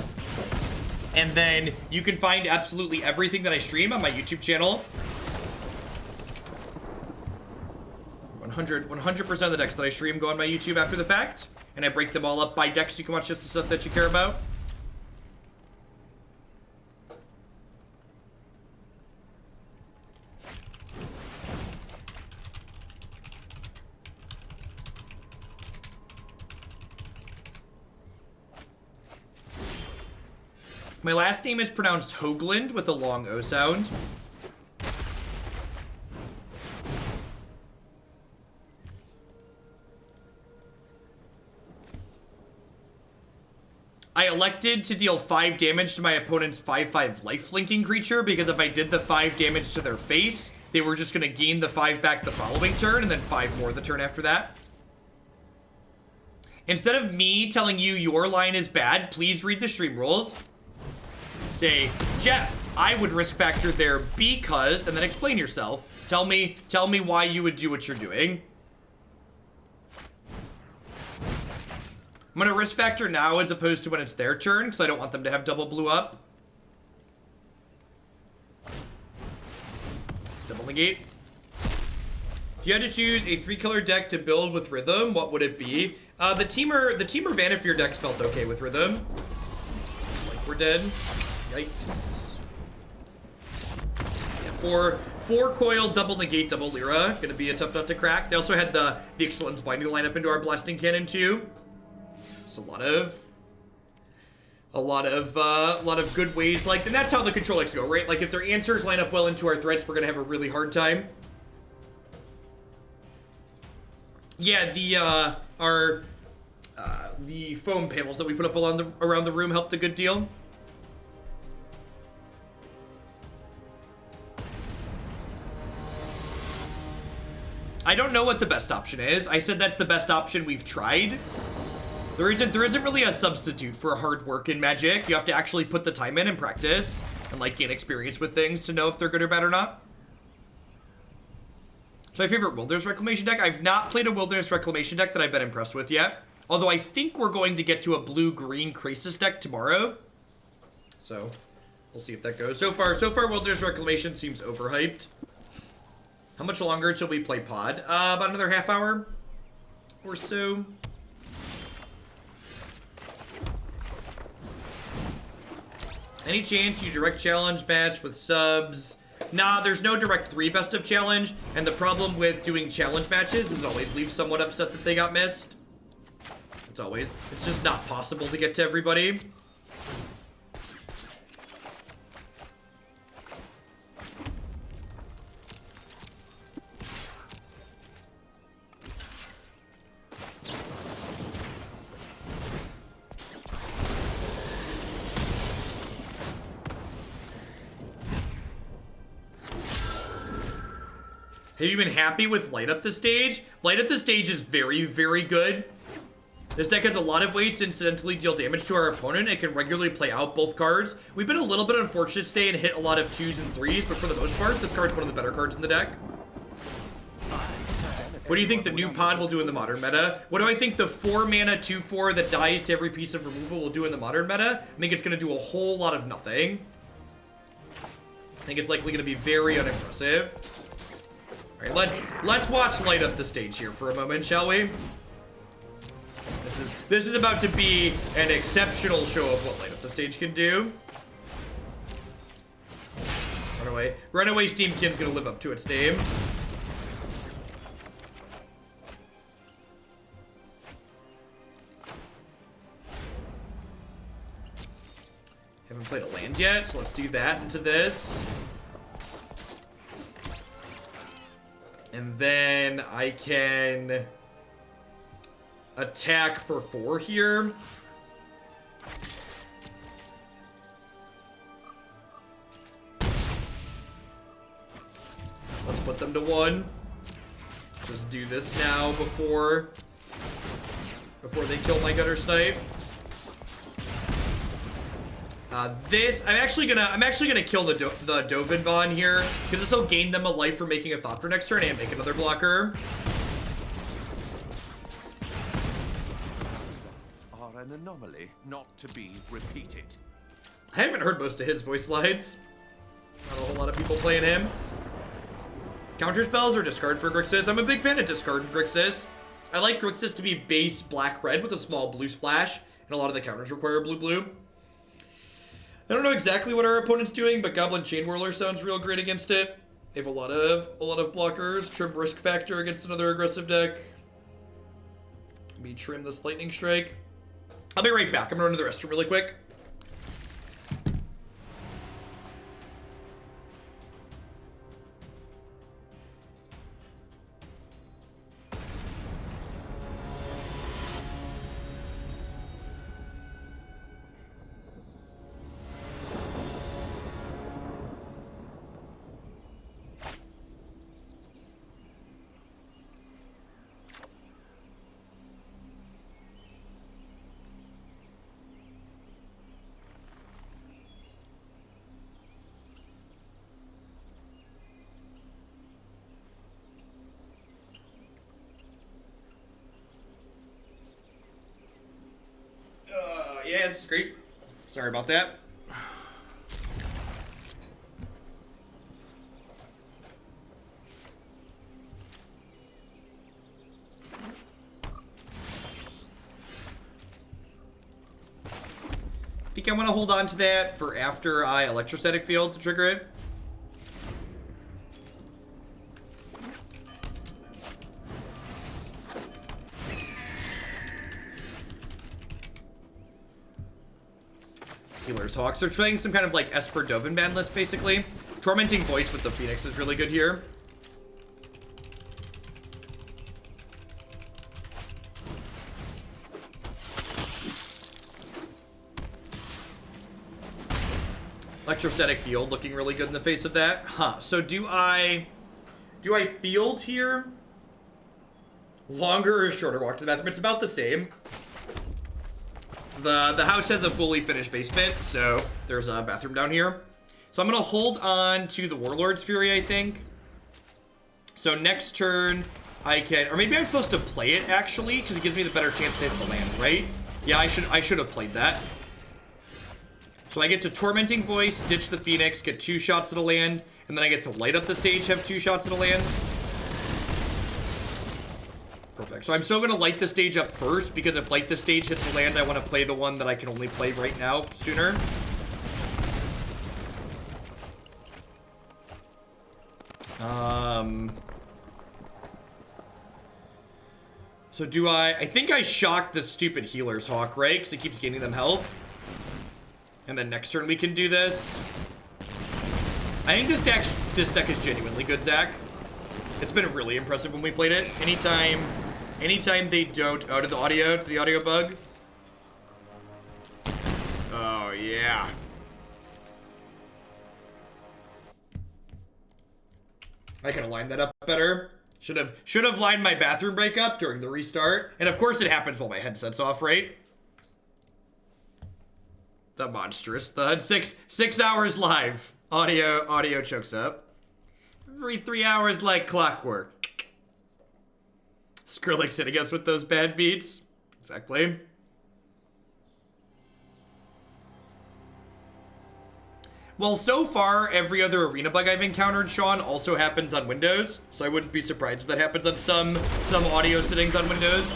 And then you can find absolutely everything that I stream on my YouTube channel. 100% of the decks that I stream go on my YouTube after the fact. And I break them all up by decks so you can watch just the stuff that you care about. My last name is pronounced Hoagland with a long O sound. I elected to deal 5 damage to my opponent's 5/5 life-linking creature because if I did the 5 damage to their face, they were just going to gain the 5 back the following turn and then 5 more the turn after that. Instead of me telling you your line is bad, please read the stream rules. Say, Jeff, I would risk factor there because, and then explain yourself. Tell me why you would do what you're doing. I'm gonna risk factor now as opposed to when it's their turn, because I don't want them to have double blue up. Double negate. If you had to choose a 3-color deck to build with Rhythm, what would it be? The Temur Banefire decks felt okay with Rhythm. Like we're dead. Yikes. Yeah, 4 coil, double negate, double Lyra. Gonna be a tough nut to crack. They also had the Excellence Binding line up into our Blasting Cannon too. It's a lot of good ways, like, and that's how the control decks go, right? Like, if their answers line up well into our threats, we're gonna have a really hard time. Yeah, the foam panels that we put up around the room helped a good deal. I don't know what the best option is. I said that's the best option we've tried. There isn't really a substitute for hard work in Magic. You have to actually put the time in and practice and like gain experience with things to know if they're good or bad or not. It's my favorite Wilderness Reclamation deck. I've not played a Wilderness Reclamation deck that I've been impressed with yet. Although I think we're going to get to a blue-green Krasis deck tomorrow. So we'll see if that goes. So far Wilderness Reclamation seems overhyped. How much longer until we play Pod? About another half hour or so. Any chance you direct challenge match with subs? Nah, there's no direct 3 best of challenge, and the problem with doing challenge matches is always leave someone upset that they got missed. It's just not possible to get to everybody. Have you been happy with Light Up the Stage? Light Up the Stage is very, very good. This deck has a lot of ways to incidentally deal damage to our opponent. It can regularly play out both cards. We've been a little bit unfortunate today and hit a lot of 2s and 3s, but for the most part, this card's one of the better cards in the deck. What do you think the new pod will do in the modern meta? What do I think the 4-mana 2/4 that dies to every piece of removal will do in the modern meta? I think it's going to do a whole lot of nothing. I think it's likely going to be very unimpressive. All right, let's watch Light Up the Stage here for a moment, shall we? This is about to be an exceptional show of what Light Up the Stage can do. Runaway Steam-Kin's gonna live up to its name. Haven't played a land yet, so let's do that into this. And then I can attack for 4 here. Let's put them to 1. Just do this now before they kill my Guttersnipe. I'm actually gonna kill the Dovin Bond here because this will gain them a life for making a thought for next turn and make another blocker. Are an anomaly not to be repeated. I haven't heard most of his voice lines. Not a whole lot of people playing him. Counter spells or discard for Grixis. I'm a big fan of discard Grixis. I like Grixis to be base black-red with a small blue splash, and a lot of the counters require blue-blue. I don't know exactly what our opponent's doing, but Goblin Chainwhirler sounds real great against it. They have a lot of blockers. Trim risk factor against another aggressive deck. Maybe trim this lightning strike. I'll be right back. I'm gonna run to the restroom really quick. Yeah, this is great. Sorry about that. I think I want to hold on to that for after I Electrostatic Field to trigger it. Healer's Hawks. They're playing some kind of like Esper Dovin ban list, basically. Tormenting Voice with the Phoenix is really good here. Electrostatic Field looking really good in the face of that. Huh. So do I field here? Longer or shorter walk to the bathroom? It's about the same. The house has a fully finished basement, so there's a bathroom down here. So I'm gonna hold on to the Warlord's Fury, I think. So next turn I can, or maybe I'm supposed to play it actually, because it gives me the better chance to hit the land, right? Yeah, I should have played that. So I get to Tormenting Voice, ditch the Phoenix, get 2 shots at a land, and then I get to light up the stage, have 2 shots at a land. Perfect. So I'm still going to light the stage up first, because if light the stage hits a land, I want to play the one that I can only play right now sooner. So do I think I shock the stupid Healer's Hawk, right? Because it keeps gaining them health. And then next turn we can do this. I think this deck is genuinely good, Zach. It's been really impressive when we played it. Anytime they don't... Oh, to the audio bug. Oh, yeah. I could have lined that up better. Should have lined my bathroom break up during the restart. And of course it happens while my headset's off, right? The monstrous thud. 6 hours live. Audio chokes up. Every 3 hours like clockwork. Skrillex hitting us with those bad beats. Exactly. Well, so far, every other arena bug I've encountered, Sean, also happens on Windows. So I wouldn't be surprised if that happens on some audio settings on Windows.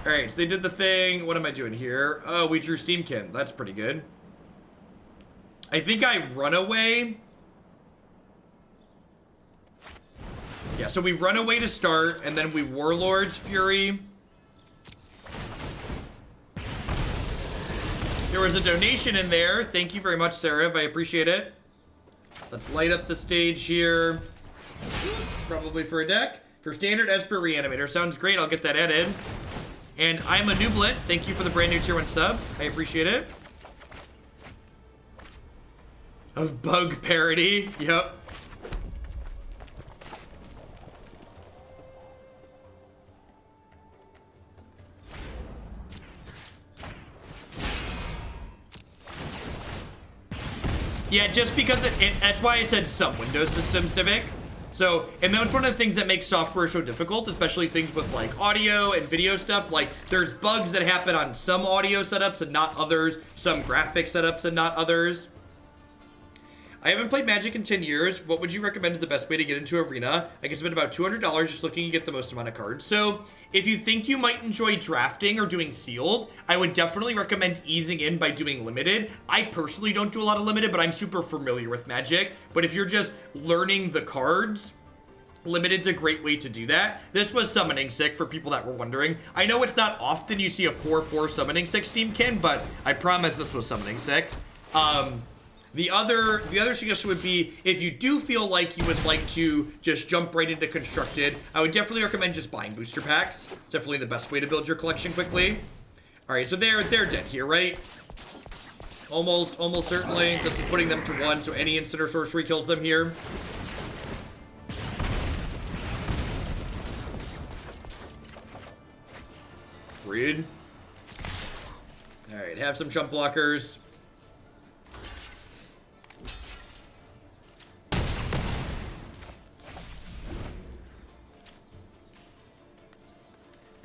Alright, so they did the thing. What am I doing here? Oh, we drew Steam-Kin. That's pretty good. I think I Runaway. Yeah, so we Runaway to start, and then we Warlord's Fury. There was a donation in there. Thank you very much, Sarah. I appreciate it. Let's light up the stage here. Probably for a deck. For standard Esper Reanimator. Sounds great. I'll get that added. And I'm a Nooblet. Thank you for the brand new tier 1 sub. I appreciate it. Of bug parody. Yep. Yeah, just because that's why I said some Windows systems, Divik. So, and that's one of the things that makes software so difficult, especially things with like audio and video stuff. Like, there's bugs that happen on some audio setups and not others, some graphic setups and not others. I haven't played Magic in 10 years. What would you recommend is the best way to get into Arena? I can spend about $200 just looking to get the most amount of cards. So, if you think you might enjoy drafting or doing sealed, I would definitely recommend easing in by doing limited. I personally don't do a lot of limited, but I'm super familiar with Magic. But if you're just learning the cards, limited's a great way to do that. This was Summoning Sick for people that were wondering. I know it's not often you see a 4/4 Summoning Sick Steam-Kin, but I promise this was Summoning Sick. The other suggestion would be, if you do feel like you would like to just jump right into Constructed, I would definitely recommend just buying booster packs. It's definitely the best way to build your collection quickly. All right, so they're dead here, right? Almost certainly. This is putting them to 1, so any instant or sorcery kills them here. Read. All right, have some jump blockers.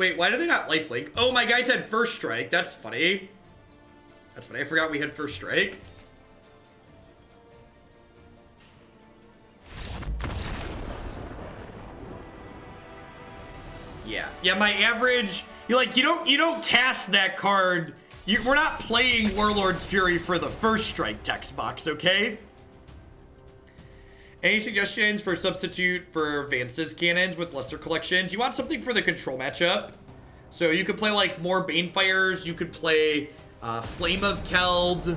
Wait, why do they not lifelink? Oh, my guys had first strike. That's funny. That's funny. I forgot we had first strike. Yeah. Yeah, my average... You don't cast that card. We're not playing Warlord's Fury for the first strike text box, okay? Any suggestions for substitute for Vance's cannons with lesser collections? You want something for the control matchup? So you could play like more Banefires. You could play Flame of Keld.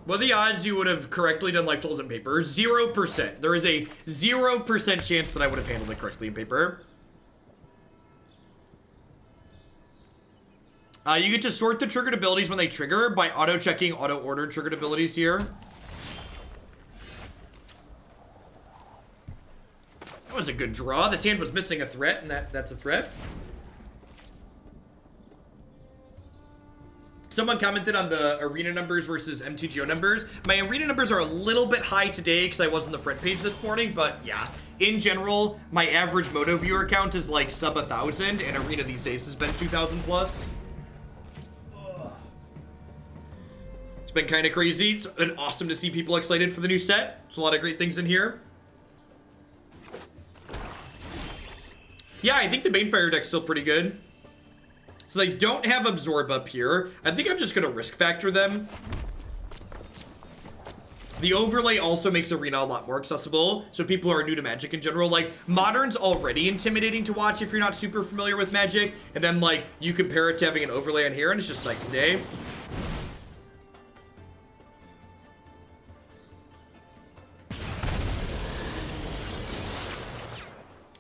What are the odds you would have correctly done life totals in paper? 0%. There is a 0% chance that I would have handled it correctly in paper. You get to sort the triggered abilities when they trigger by auto-checking auto-ordered triggered abilities here. That was a good draw. This hand was missing a threat, and that's a threat. Someone commented on the arena numbers versus M2GO numbers. My arena numbers are a little bit high today because I was on the front page this morning, but yeah. In general, my average Moto viewer count is like sub 1,000, and arena these days has been 2,000 plus. It's been kind of crazy. It's been awesome to see people excited for the new set. There's a lot of great things in here. Yeah, I think the Banefire deck's still pretty good. So they don't have Absorb up here. I think I'm just going to risk factor them. The overlay also makes Arena a lot more accessible, so people who are new to Magic in general. Like, Modern's already intimidating to watch if you're not super familiar with Magic, and then, like, you compare it to having an overlay on here, and it's just like, today.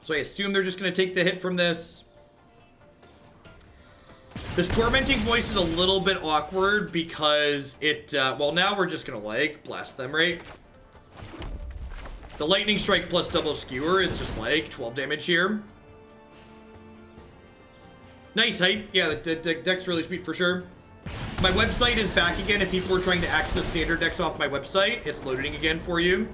So I assume they're just going to take the hit from this. This Tormenting Voice is a little bit awkward because it, well, now we're just going to, like, blast them, right? The Lightning Strike plus double Skewer is just, like, 12 damage here. Nice hype. Yeah, the deck's really sweet for sure. My website is back again. If people are trying to access standard decks off my website, it's loading again for you.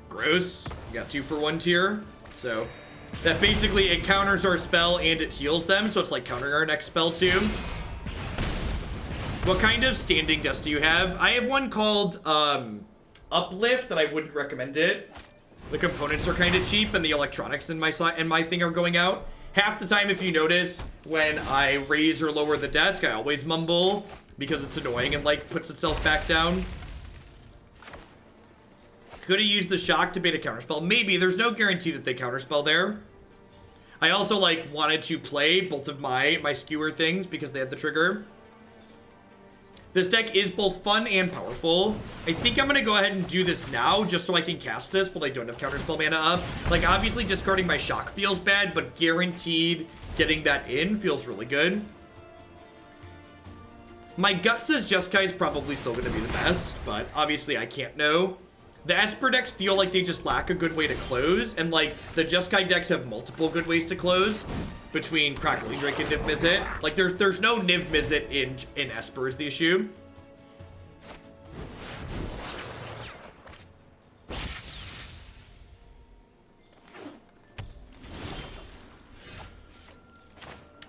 Gross. We got 2 for 1 tier. So that basically it counters our spell and it heals them. So it's like countering our next spell too. What kind of standing desk do you have? I have one called Uplift, and I wouldn't recommend it. The components are kind of cheap, and the electronics in my thing are going out. Half the time, if you notice, when I raise or lower the desk, I always mumble because it's annoying and like puts itself back down. Could have used the shock to bait a counterspell. Maybe. There's no guarantee that they counterspell there. I also, like, wanted to play both of my skewer things because they had the trigger. This deck is both fun and powerful. I think I'm going to go ahead and do this now just so I can cast this while I don't have counterspell mana up. Like, obviously, discarding my shock feels bad, but guaranteed getting that in feels really good. My gut says Jeskai is probably still going to be the best, but obviously I can't know. The Esper decks feel like they just lack a good way to close, and like the Jeskai decks have multiple good ways to close between Crackling Drake and Niv Mizzet. Like there's no Niv Mizzet in Esper is the issue.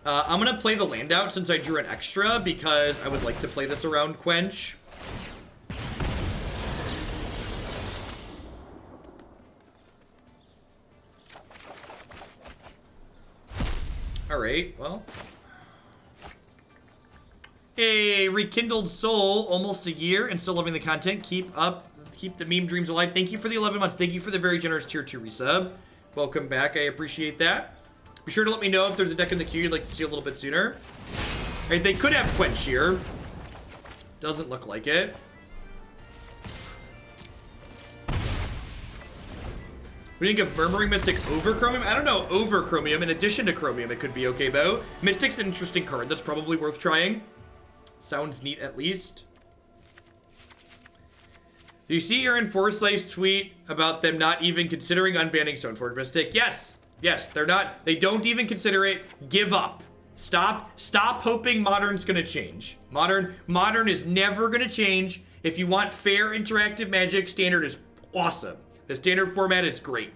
I'm gonna play the land out since I drew an extra because I would like to play this around Quench. Alright, well. Hey, Rekindled Soul, almost a year and still loving the content. Keep the meme dreams alive. Thank you for the 11 months. Thank you for the very generous tier 2 resub. Welcome back, I appreciate that. Be sure to let me know if there's a deck in the queue you'd like to see a little bit sooner. Alright, they could have Quench here. Doesn't look like it. We think of Murmuring Mystic over Chromium. I don't know, over Chromium. In addition to Chromium, it could be okay, though. Mystic's an interesting card that's probably worth trying. Sounds neat, at least. Do you see Aaron Forsyth's tweet about them not even considering unbanning Stoneforge Mystic? Yes! Yes, they're not. They don't even consider it. Give up. Stop hoping Modern's gonna change. Modern is never gonna change. If you want fair interactive Magic, Standard is awesome. The Standard format is great.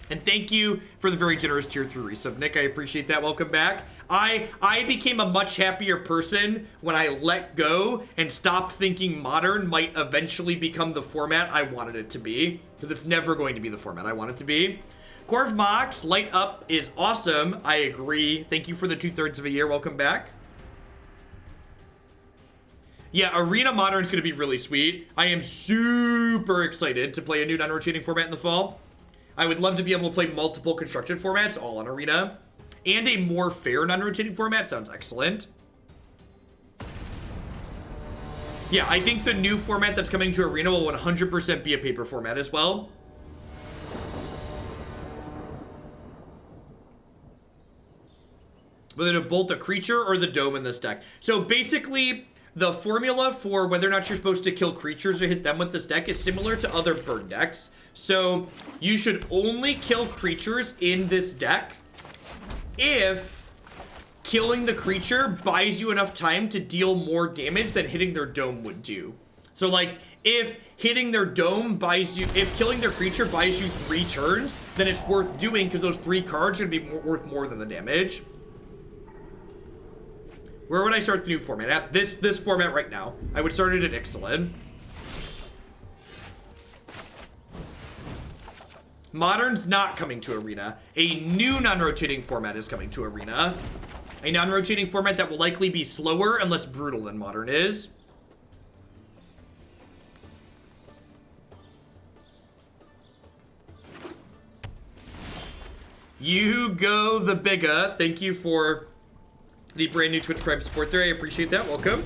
And thank you for the very generous tier 3 resub, Nick. I appreciate that. Welcome back. I became a much happier person when I let go and stopped thinking Modern might eventually become the format I wanted it to be, because it's never going to be the format I want it to be. Corv Mox, Light Up is awesome. I agree. Thank you for the 2/3 of a year. Welcome back. Yeah, Arena Modern is going to be really sweet. I am super excited to play a new non-rotating format in the fall. I would love to be able to play multiple constructed formats, all on Arena. And a more fair non-rotating format sounds excellent. Yeah, I think the new format that's coming to Arena will 100% be a paper format as well. Whether to bolt a creature or the dome in this deck. So basically, the formula for whether or not you're supposed to kill creatures or hit them with this deck is similar to other burn decks. So you should only kill creatures in this deck if killing the creature buys you enough time to deal more damage than hitting their dome would do. So like, if hitting their dome buys you, if killing their creature buys you 3 turns, then it's worth doing because those 3 cards are gonna be worth more than the damage. Where would I start the new format at? This format right now. I would start it at Ixalan. Modern's not coming to Arena. A new non-rotating format is coming to Arena. A non-rotating format that will likely be slower and less brutal than Modern is. You go the bigger. Thank you for the brand new Twitch Prime support there. I appreciate that. Welcome.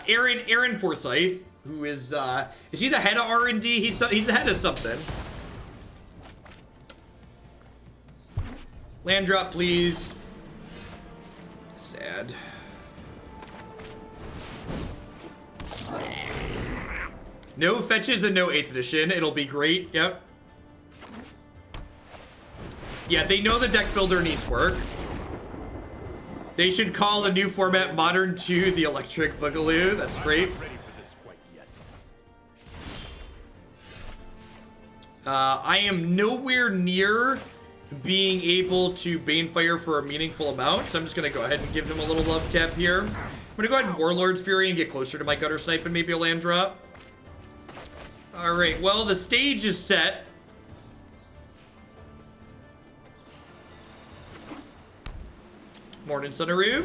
Aaron Forsyth, who is he the head of R&D? He's the head of something. Land drop, please. Sad. No fetches and no 8th edition. It'll be great. Yep. Yeah, they know the deck builder needs work. They should call the new format Modern 2 the Electric Boogaloo. That's great. I am nowhere near being able to Banefire for a meaningful amount, so I'm just going to go ahead and give them a little love tap here. I'm going to go ahead and Warlord's Fury and get closer to my Guttersnipe and maybe a land drop. Alright, well, the stage is set. Morning, Sunaroo.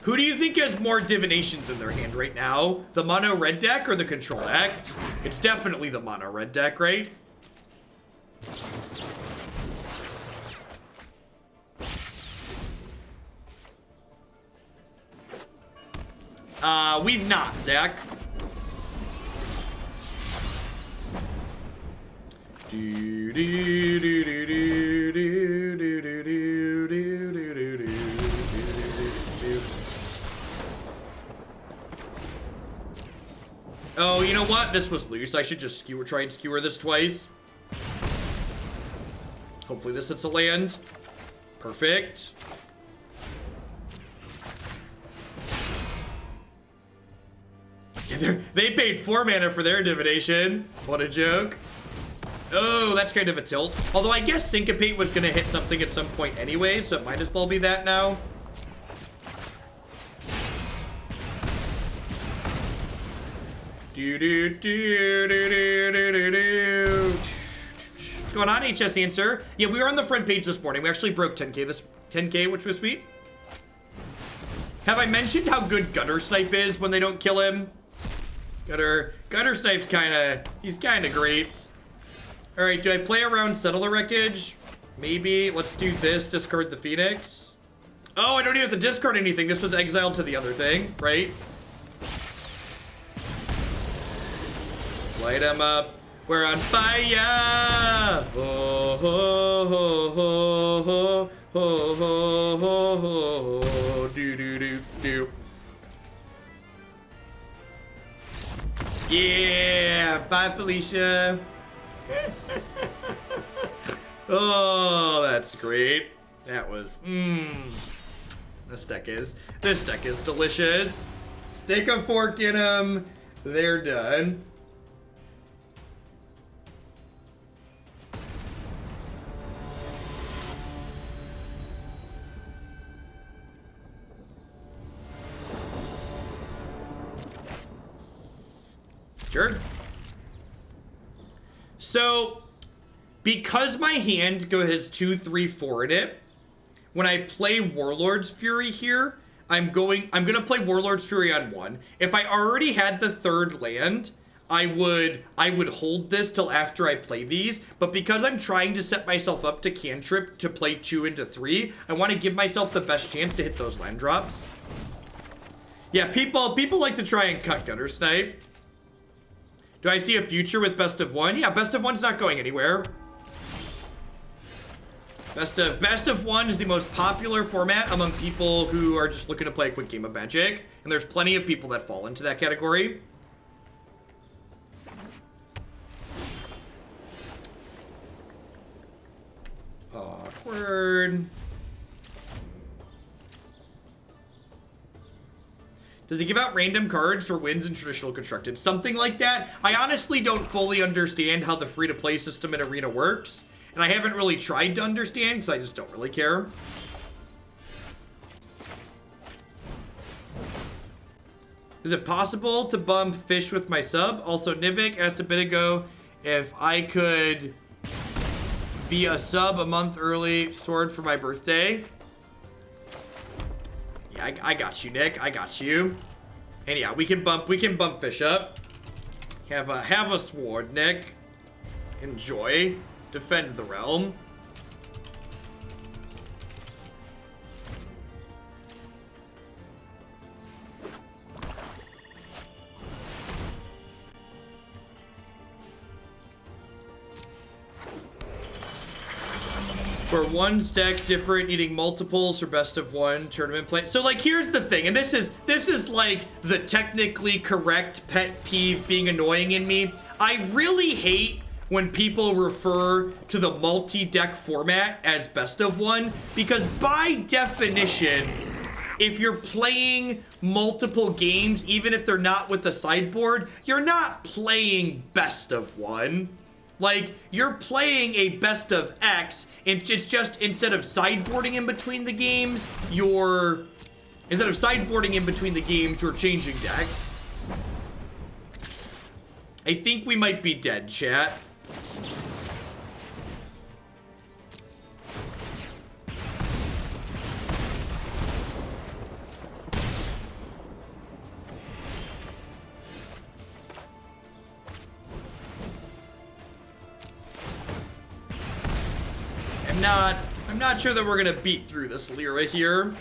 Who do you think has more divinations in their hand right now? The mono red deck or the control deck? It's definitely the mono red deck, right? We've not, Zach. Do do do do do do do do do do do do. Oh, you know what? This was loose. I should just try and skewer this twice. Hopefully this hits a land. Perfect. Yeah, they paid 4 mana for their divination. What a joke. Oh, that's kind of a tilt. Although I guess Syncopate was going to hit something at some point anyway, so it might as well be that now. What's going on, HS Answer? Yeah, we were on the front page this morning. We actually broke 10K, which was sweet. Have I mentioned how good Guttersnipe is when they don't kill him? Guttersnipe's he's kind of great. All right, do I play around Settle the Wreckage? Maybe. Let's do this. Discard the Phoenix. Oh, I don't even have to discard anything. This was exiled to the other thing, right? Light him up. We're on fire. Oh, ho, ho, ho, ho, ho, ho, ho, ho, ho. Do, do, do, do. Yeah. Bye, Felicia. Oh, that's great. That was, This deck is delicious. Stick a fork in them. They're done. Sure. So, because my hand has 2, 3, 4 in it, when I play Warlord's Fury here, I'm gonna play Warlord's Fury on 1. If I already had the 3rd land, I would hold this till after I play these, but because I'm trying to set myself up to cantrip to play 2 into 3, I want to give myself the best chance to hit those land drops. Yeah, people like to try and cut Guttersnipe. Do I see a future with best of 1? Yeah, best of 1's not going anywhere. Best of 1 is the most popular format among people who are just looking to play a quick game of Magic, and there's plenty of people that fall into that category. Awkward. Does he give out random cards for wins in traditional constructed? Something like that. I honestly don't fully understand how the free-to-play system in Arena works. And I haven't really tried to understand because I just don't really care. Is it possible to bump fish with my sub? Also, Nivik asked a bit ago if I could be a sub a month early sword for my birthday. Yeah, I got you, Nick. I got you. And yeah, we can bump fish up. Have a sword, Nick. Enjoy. Defend the realm. For one deck different, needing multiples for best of 1 tournament play. So like, here's the thing, and this is like the technically correct pet peeve being annoying in me. I really hate when people refer to the multi-deck format as best of 1, because by definition, if you're playing multiple games, even if they're not with the sideboard, you're not playing best of 1. Like, you're playing a best of X, and it's just, instead of sideboarding in between the games, you're changing decks. I think we might be dead, chat. I'm not sure that we're gonna beat through this Lyra here.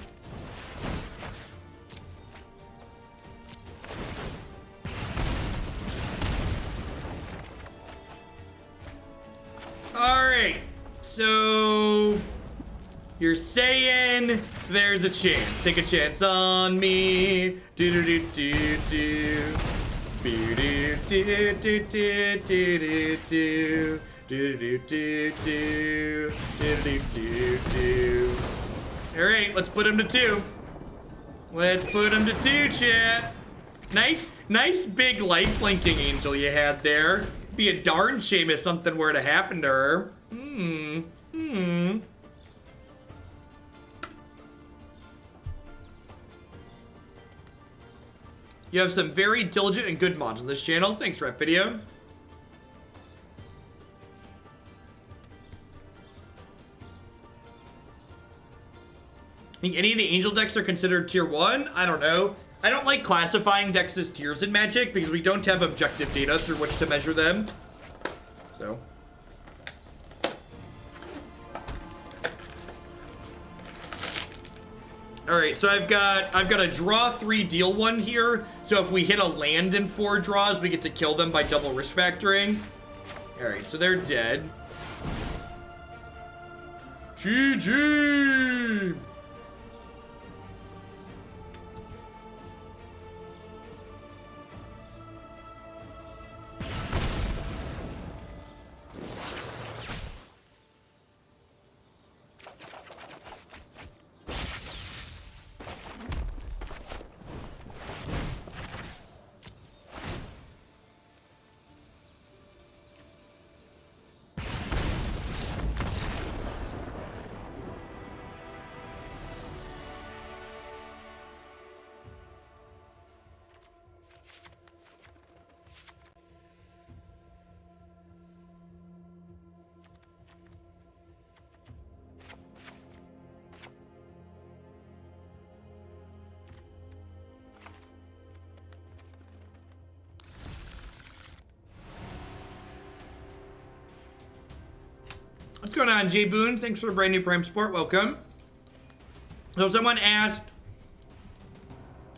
Alright, so you're saying there's a chance. Take a chance on me. Do do do do do. Do do do do do do do. Do do do do do do do. All right, let's put him to 2. Let's put him to 2, chat. Nice big life linking angel you had there. Be a darn shame if something were to happen to her. You have some very diligent and good mods on this channel. Thanks, Rep Video. I think any of the angel decks are considered tier 1. I don't know. I don't like classifying decks as tiers in Magic because we don't have objective data through which to measure them. So. Alright, so I've got a draw 3, deal 1 here. So if we hit a land in 4 draws, we get to kill them by double risk factoring. Alright, so they're dead. GG! What's going on, Jay Boone? Thanks for a brand new Prime Support. Welcome. So someone asked,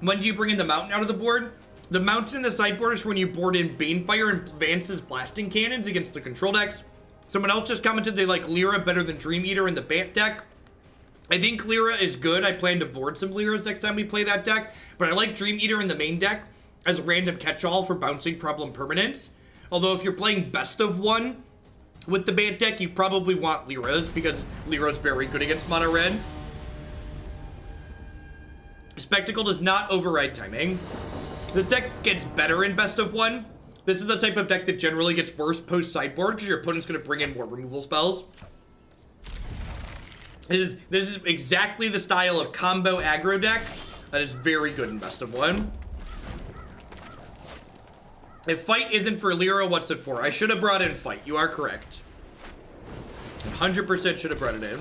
when do you bring in the mountain out of the board? The mountain in the sideboard is when you board in Banefire and Vance's blasting cannons against the control decks. Someone else just commented they like Lyra better than Dream Eater in the Bant deck. I think Lyra is good. I plan to board some Lyras next time we play that deck, but I like Dream Eater in the main deck as a random catch-all for bouncing problem permanents. Although if you're playing best of one with the Bant deck, you probably want Lyras because Lyra's very good against mono red. Spectacle does not override timing. The deck gets better in best of one. This is the type of deck that generally gets worse post sideboard because your opponent's going to bring in more removal spells. This is exactly the style of combo aggro deck that is very good in best of one. If fight isn't for Lyra, what's it for? I should have brought in fight. You are correct. 100% should have brought it in.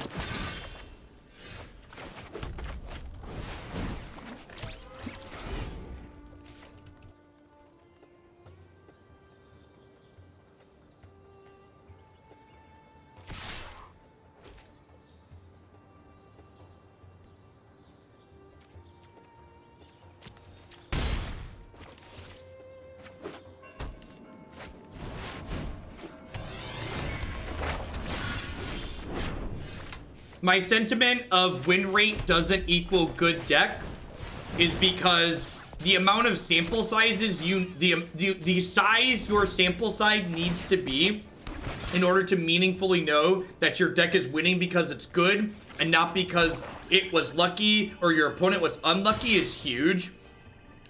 My sentiment of win rate doesn't equal good deck is because the amount of sample sizes the size your sample size needs to be in order to meaningfully know that your deck is winning because it's good and not because it was lucky or your opponent was unlucky is huge.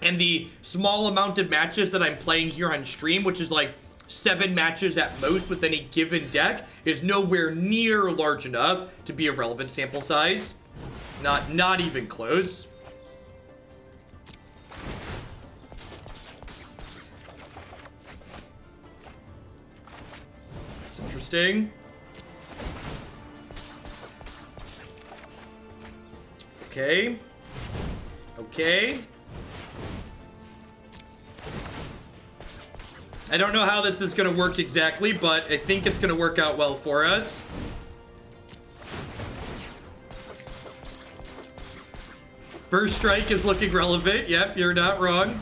And the small amount of matches that I'm playing here on stream, which is like 7 matches at most with any given deck, is nowhere near large enough to be a relevant sample size. Not even close. That's interesting. Okay. Okay. I don't know how this is going to work exactly, but I think it's going to work out well for us. First strike is looking relevant. Yep, you're not wrong.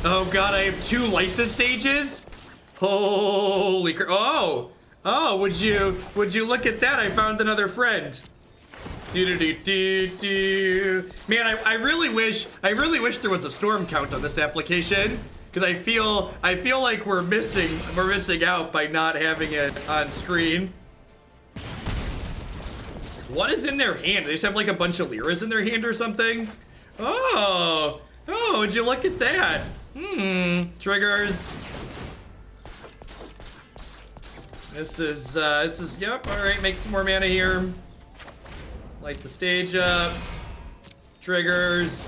Oh god, I have 2 Lytha stages? Holy crap. Oh, would you look at that? I found another friend. Man, I really wish there was a storm count on this application because I feel like we're missing out by not having it on screen. What is in their hand? They just have like a bunch of Lyras in their hand or something? Oh, would you look at that? Triggers. This is yep, all right, make some more mana here. Light the stage up. Triggers.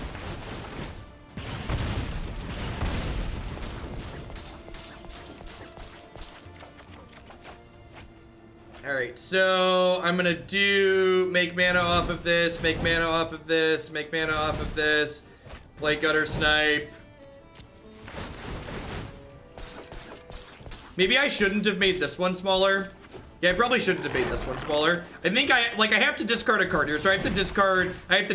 Alright, so I'm gonna make mana off of this, make mana off of this, make mana off of this, play Guttersnipe. Maybe I shouldn't have made this one smaller. Yeah, I probably shouldn't have made this one smaller. I think I have to discard a card here, so I have to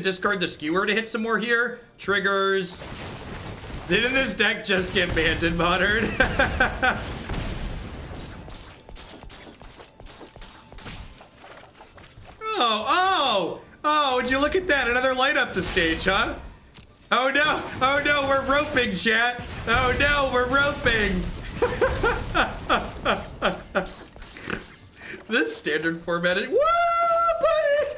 discard the Skewer to hit some more here. Triggers. Didn't this deck just get banned in Modern? Oh, would you look at that? Another light up the stage, huh? Oh no, we're roping, chat. Oh no, we're roping. This standard formatting. Woo, buddy!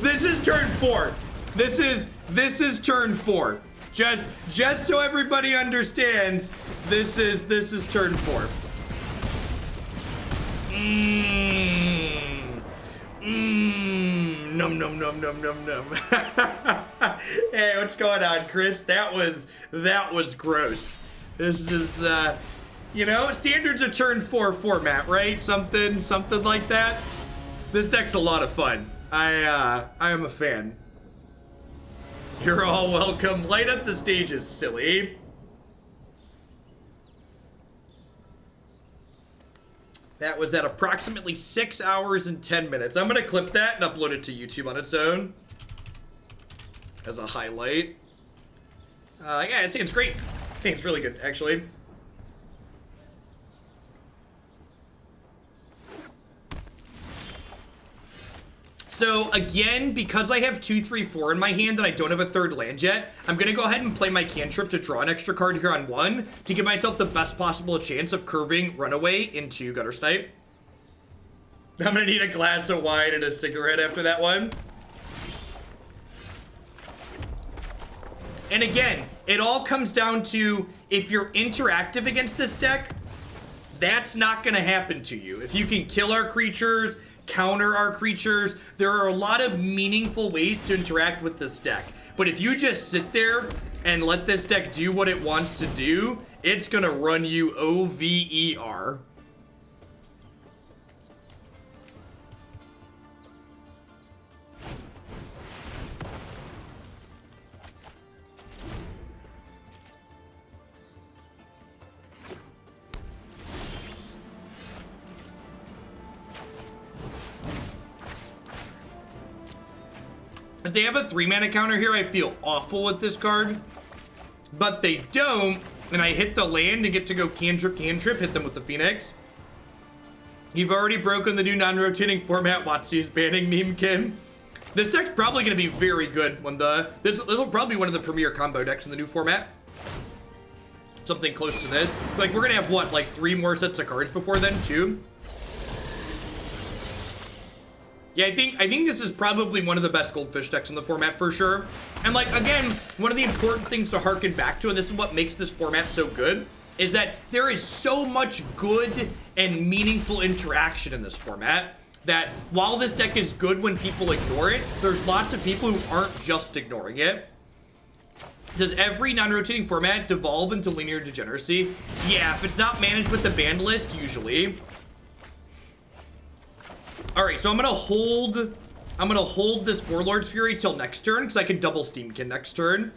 This is turn 4. This is turn 4. Just so everybody understands, this is turn 4. Num num num num num num. Hey, what's going on, Chris? That was gross. This is standards a turn 4 format, right? Something like that. This deck's a lot of fun. I am a fan. You're all welcome. Light up the stages, silly. That was at approximately 6 hours and 10 minutes. I'm gonna clip that and upload it to YouTube on its own as a highlight. Yeah, it seems great. It seems really good, actually. So again, because I have 2, 3, 4 in my hand and I don't have a third land yet, I'm gonna go ahead and play my cantrip to draw an extra card here on 1 to give myself the best possible chance of curving Runaway into Guttersnipe. I'm gonna need a glass of wine and a cigarette after that one. And again, it all comes down to if you're interactive against this deck, that's not gonna happen to you. If you can kill our creatures, counter our creatures, there are a lot of meaningful ways to interact with this deck. But if you just sit there and let this deck do what it wants to do, it's gonna run you over. If they have a 3-mana counter here, I feel awful with this card. But they don't, and I hit the land and get to go cantrip, hit them with the Phoenix. You've already broken the new non-rotating format. Watch these banning meme-kin. This deck's probably going to be very good when this will probably be one of the premier combo decks in the new format. Something close to this. Like, we're going to have, what, like 3 more sets of cards before then, too? Yeah, I think this is probably one of the best Goldfish decks in the format for sure. And like, again, one of the important things to harken back to, and this is what makes this format so good, is that there is so much good and meaningful interaction in this format that while this deck is good when people ignore it, there's lots of people who aren't just ignoring it. Does every non-rotating format devolve into linear degeneracy? Yeah, if it's not managed with the ban list, usually. Alright, so I'm gonna hold this Warlord's Fury till next turn, because I can double Steam-Kin next turn.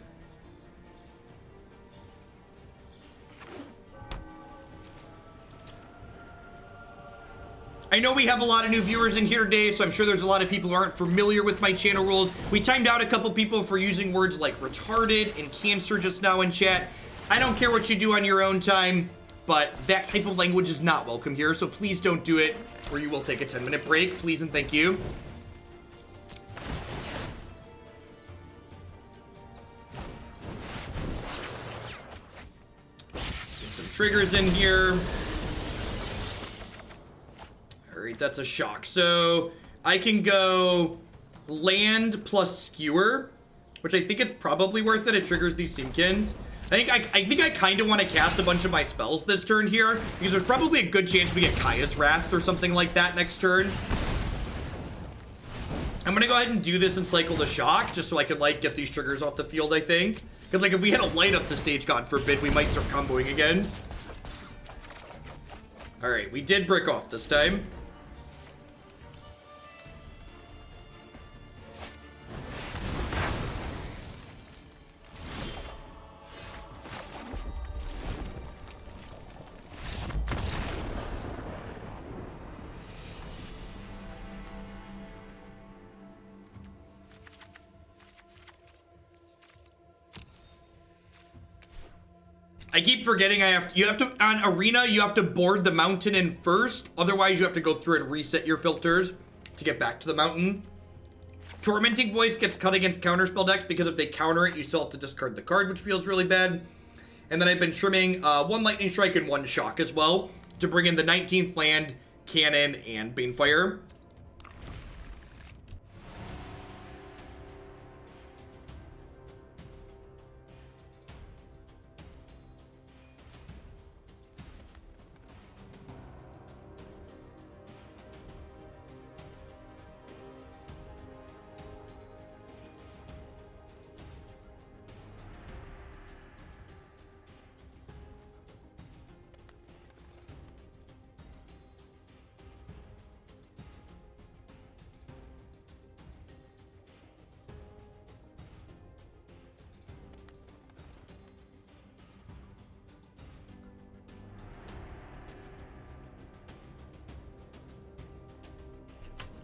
I know we have a lot of new viewers in here today, so I'm sure there's a lot of people who aren't familiar with my channel rules. We timed out a couple people for using words like retarded and cancer just now in chat. I don't care what you do on your own time, but that type of language is not welcome here, so please don't do it, or you will take a 10-minute break. Please and thank you. Get some triggers in here. Alright, that's a shock. So I can go land plus skewer, which I think is probably worth it. It triggers these Steam-Kins. I think I kind of want to cast a bunch of my spells this turn here, because there's probably a good chance we get Kaya's Wrath or something like that next turn. I'm gonna go ahead and do this and cycle the shock, just so I can, like, get these triggers off the field, I think. Because, like, if we had a light up the stage, God forbid, we might start comboing again. Alright, we did break off this time. I keep forgetting you have to, on Arena, you have to board the mountain in first. Otherwise, you have to go through and reset your filters to get back to the mountain. Tormenting Voice gets cut against counterspell decks because if they counter it, you still have to discard the card, which feels really bad. And then I've been trimming 1 Lightning Strike and 1 Shock as well to bring in the 19th land, Cannon, and Banefire.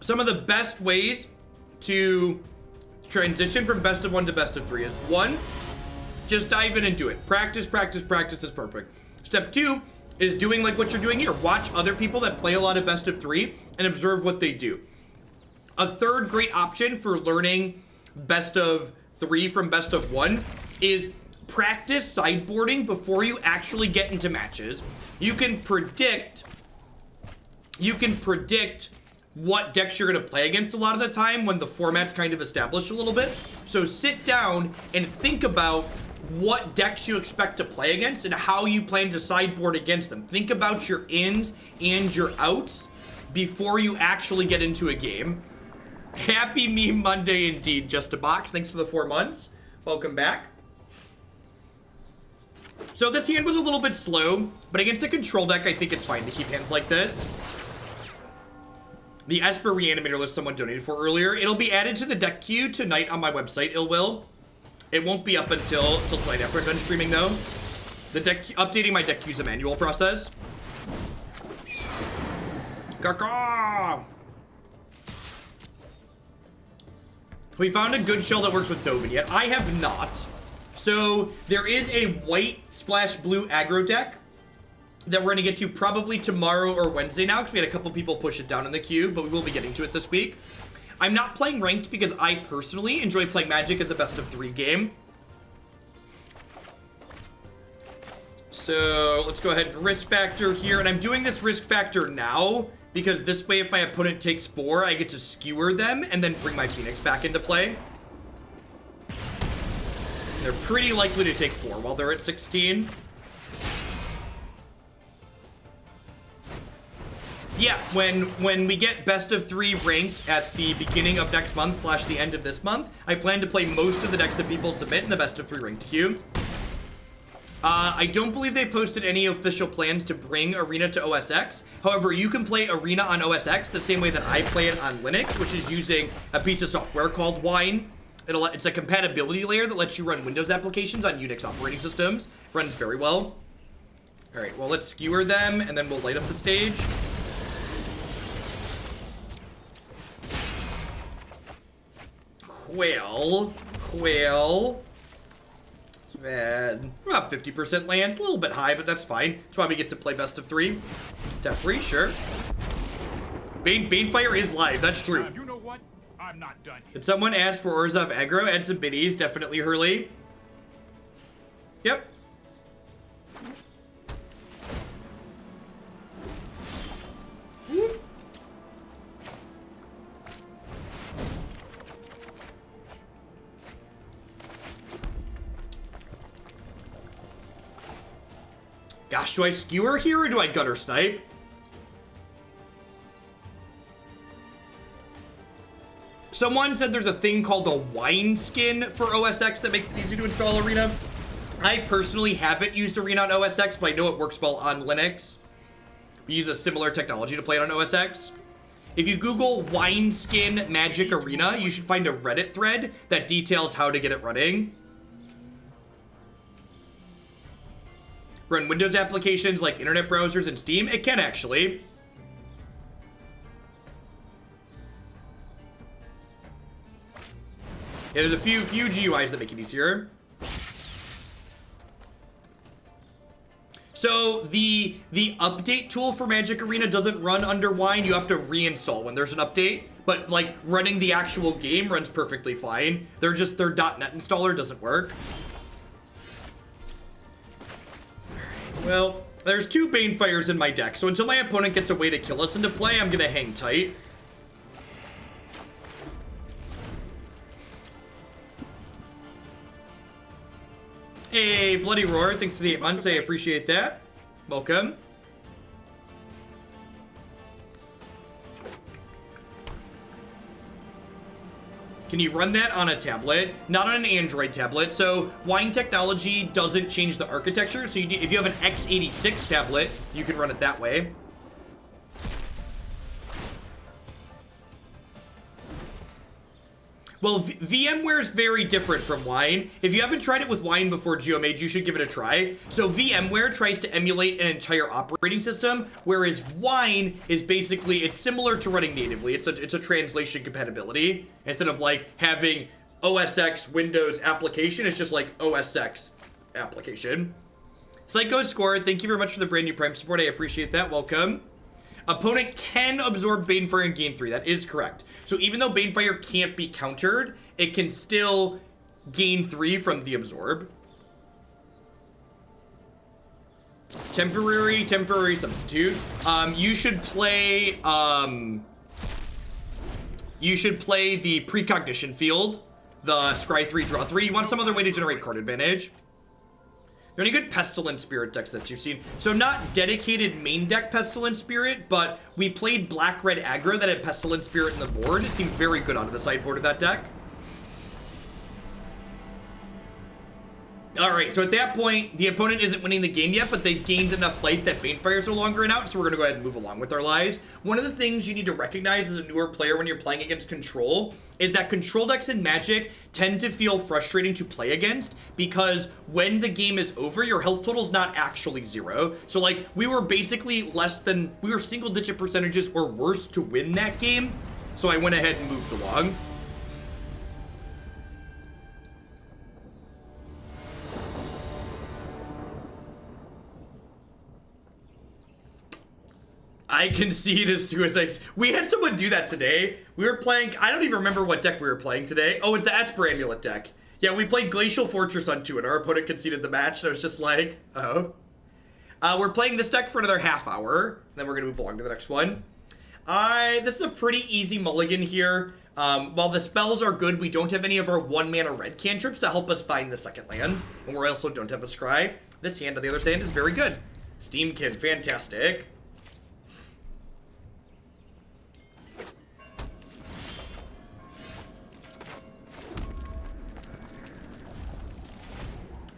some of the best ways to transition from best of 1 to best of 3 is 1, just dive in and do it. Practice, practice, practice is perfect. Step 2 is doing like what you're doing here. Watch other people that play a lot of best of 3 and observe what they do. A third great option for learning best of 3 from best of 1 is practice sideboarding before you actually get into matches. You can predict what decks you're going to play against a lot of the time when the format's kind of established a little bit. So sit down and think about what decks you expect to play against and how you plan to sideboard against them. Think about your ins and your outs before you actually get into a game. Happy Meme Monday indeed, Just a Box. Thanks for the 4 months. Welcome back. So this hand was a little bit slow, but against a control deck, I think it's fine to keep hands like this. The Esper Reanimator list someone donated for earlier. It'll be added to the deck queue tonight on my website, It won't be up until tonight after I'm done streaming, though. Updating my deck queue is a manual process. Caw-caw! We found a good shell that works with Dovin yet. I have not. So there is a white splash blue aggro deck that we're going to get to probably tomorrow or Wednesday now, because we had a couple people push it down in the queue, but we will be getting to it this week. I'm not playing ranked because I personally enjoy playing Magic as a best of 3 game. So let's go ahead and risk factor here. And I'm doing this risk factor now because this way if my opponent takes 4, I get to skewer them and then bring my Phoenix back into play. They're pretty likely to take 4 while they're at 16. Yeah, when we get best of 3 ranked at the beginning of next month / the end of this month, I plan to play most of the decks that people submit in the best of 3 ranked queue. I don't believe they posted any official plans to bring Arena to OS X. However, you can play Arena on OS X the same way that I play it on Linux, which is using a piece of software called Wine. It's a compatibility layer that lets you run Windows applications on Unix operating systems. Runs very well. All right, well, let's skewer them, and then we'll light up the stage. Quail. Man, about 50% lands, a little bit high, but that's fine. That's why we get to play best of 3. Step 3, sure. Banefire is live, that's true. You know what? I'm not done here. Did someone ask for Orzhov aggro? Add some biddies, definitely Hurley. Yep. Whoop. Gosh, do I skewer here or do I Guttersnipe? Someone said there's a thing called a wine skin for OS X that makes it easy to install Arena. I personally haven't used Arena on OS X, but I know it works well on Linux. We use a similar technology to play it on OS X. If you Google wine skin Magic Arena, you should find a Reddit thread that details how to get it running. Run Windows applications like internet browsers and Steam? It can actually. Yeah, there's a few GUIs that make it easier. So the update tool for Magic Arena doesn't run under Wine. You have to reinstall when there's an update. But like running the actual game runs perfectly fine. Their .NET installer doesn't work. Well, there's 2 Banefires in my deck, so until my opponent gets a way to kill us into play, I'm gonna hang tight. Hey, Bloody Roar, thanks for the 8 months, I appreciate that. Welcome. Can you run that on a tablet? Not on an Android tablet. So Wine technology doesn't change the architecture. So if you have an x86 tablet, you can run it that way. Well, VMware is very different from Wine. If you haven't tried it with Wine before, Geomage, you should give it a try. So VMware tries to emulate an entire operating system, whereas Wine is basically, it's similar to running natively. It's a translation compatibility. Instead of like having OS X Windows application, it's just like OS X application. Psycho Score, thank you very much for the brand new Prime support. I appreciate that. Welcome. Opponent can absorb Banefire and gain 3. That is correct. So even though Banefire can't be countered, it can still gain 3 from the absorb. Temporary substitute. You should play the Precognition Field, the Scry 3, Draw 3. You want some other way to generate card advantage. Are there any good Pestilent Spirit decks that you've seen? So not dedicated main deck Pestilent Spirit, but we played black-red aggro that had Pestilent Spirit in the board. It seemed very good onto the sideboard of that deck. Alright, so at that point, the opponent isn't winning the game yet, but they've gained enough life that Banefire is no longer an out, so we're going to go ahead and move along with our lives. One of the things you need to recognize as a newer player when you're playing against Control is that Control decks in Magic tend to feel frustrating to play against, because when the game is over, your health total is not actually 0. So, like, we were basically we were single-digit percentages or worse to win that game, so I went ahead and moved along. I concede as soon as we had someone do that today. We were playing, I don't even remember what deck we were playing today. Oh, it's the Esper Amulet deck. Yeah, we played Glacial Fortress on 2 and our opponent conceded the match. And I was just like, oh. We're playing this deck for another half hour. And then we're going to move along to the next one. This is a pretty easy mulligan here. While the spells are good, we don't have any of our 1-mana red cantrips to help us find the second land. And we also don't have a scry. This hand on the other hand is very good. Steam-Kin, fantastic.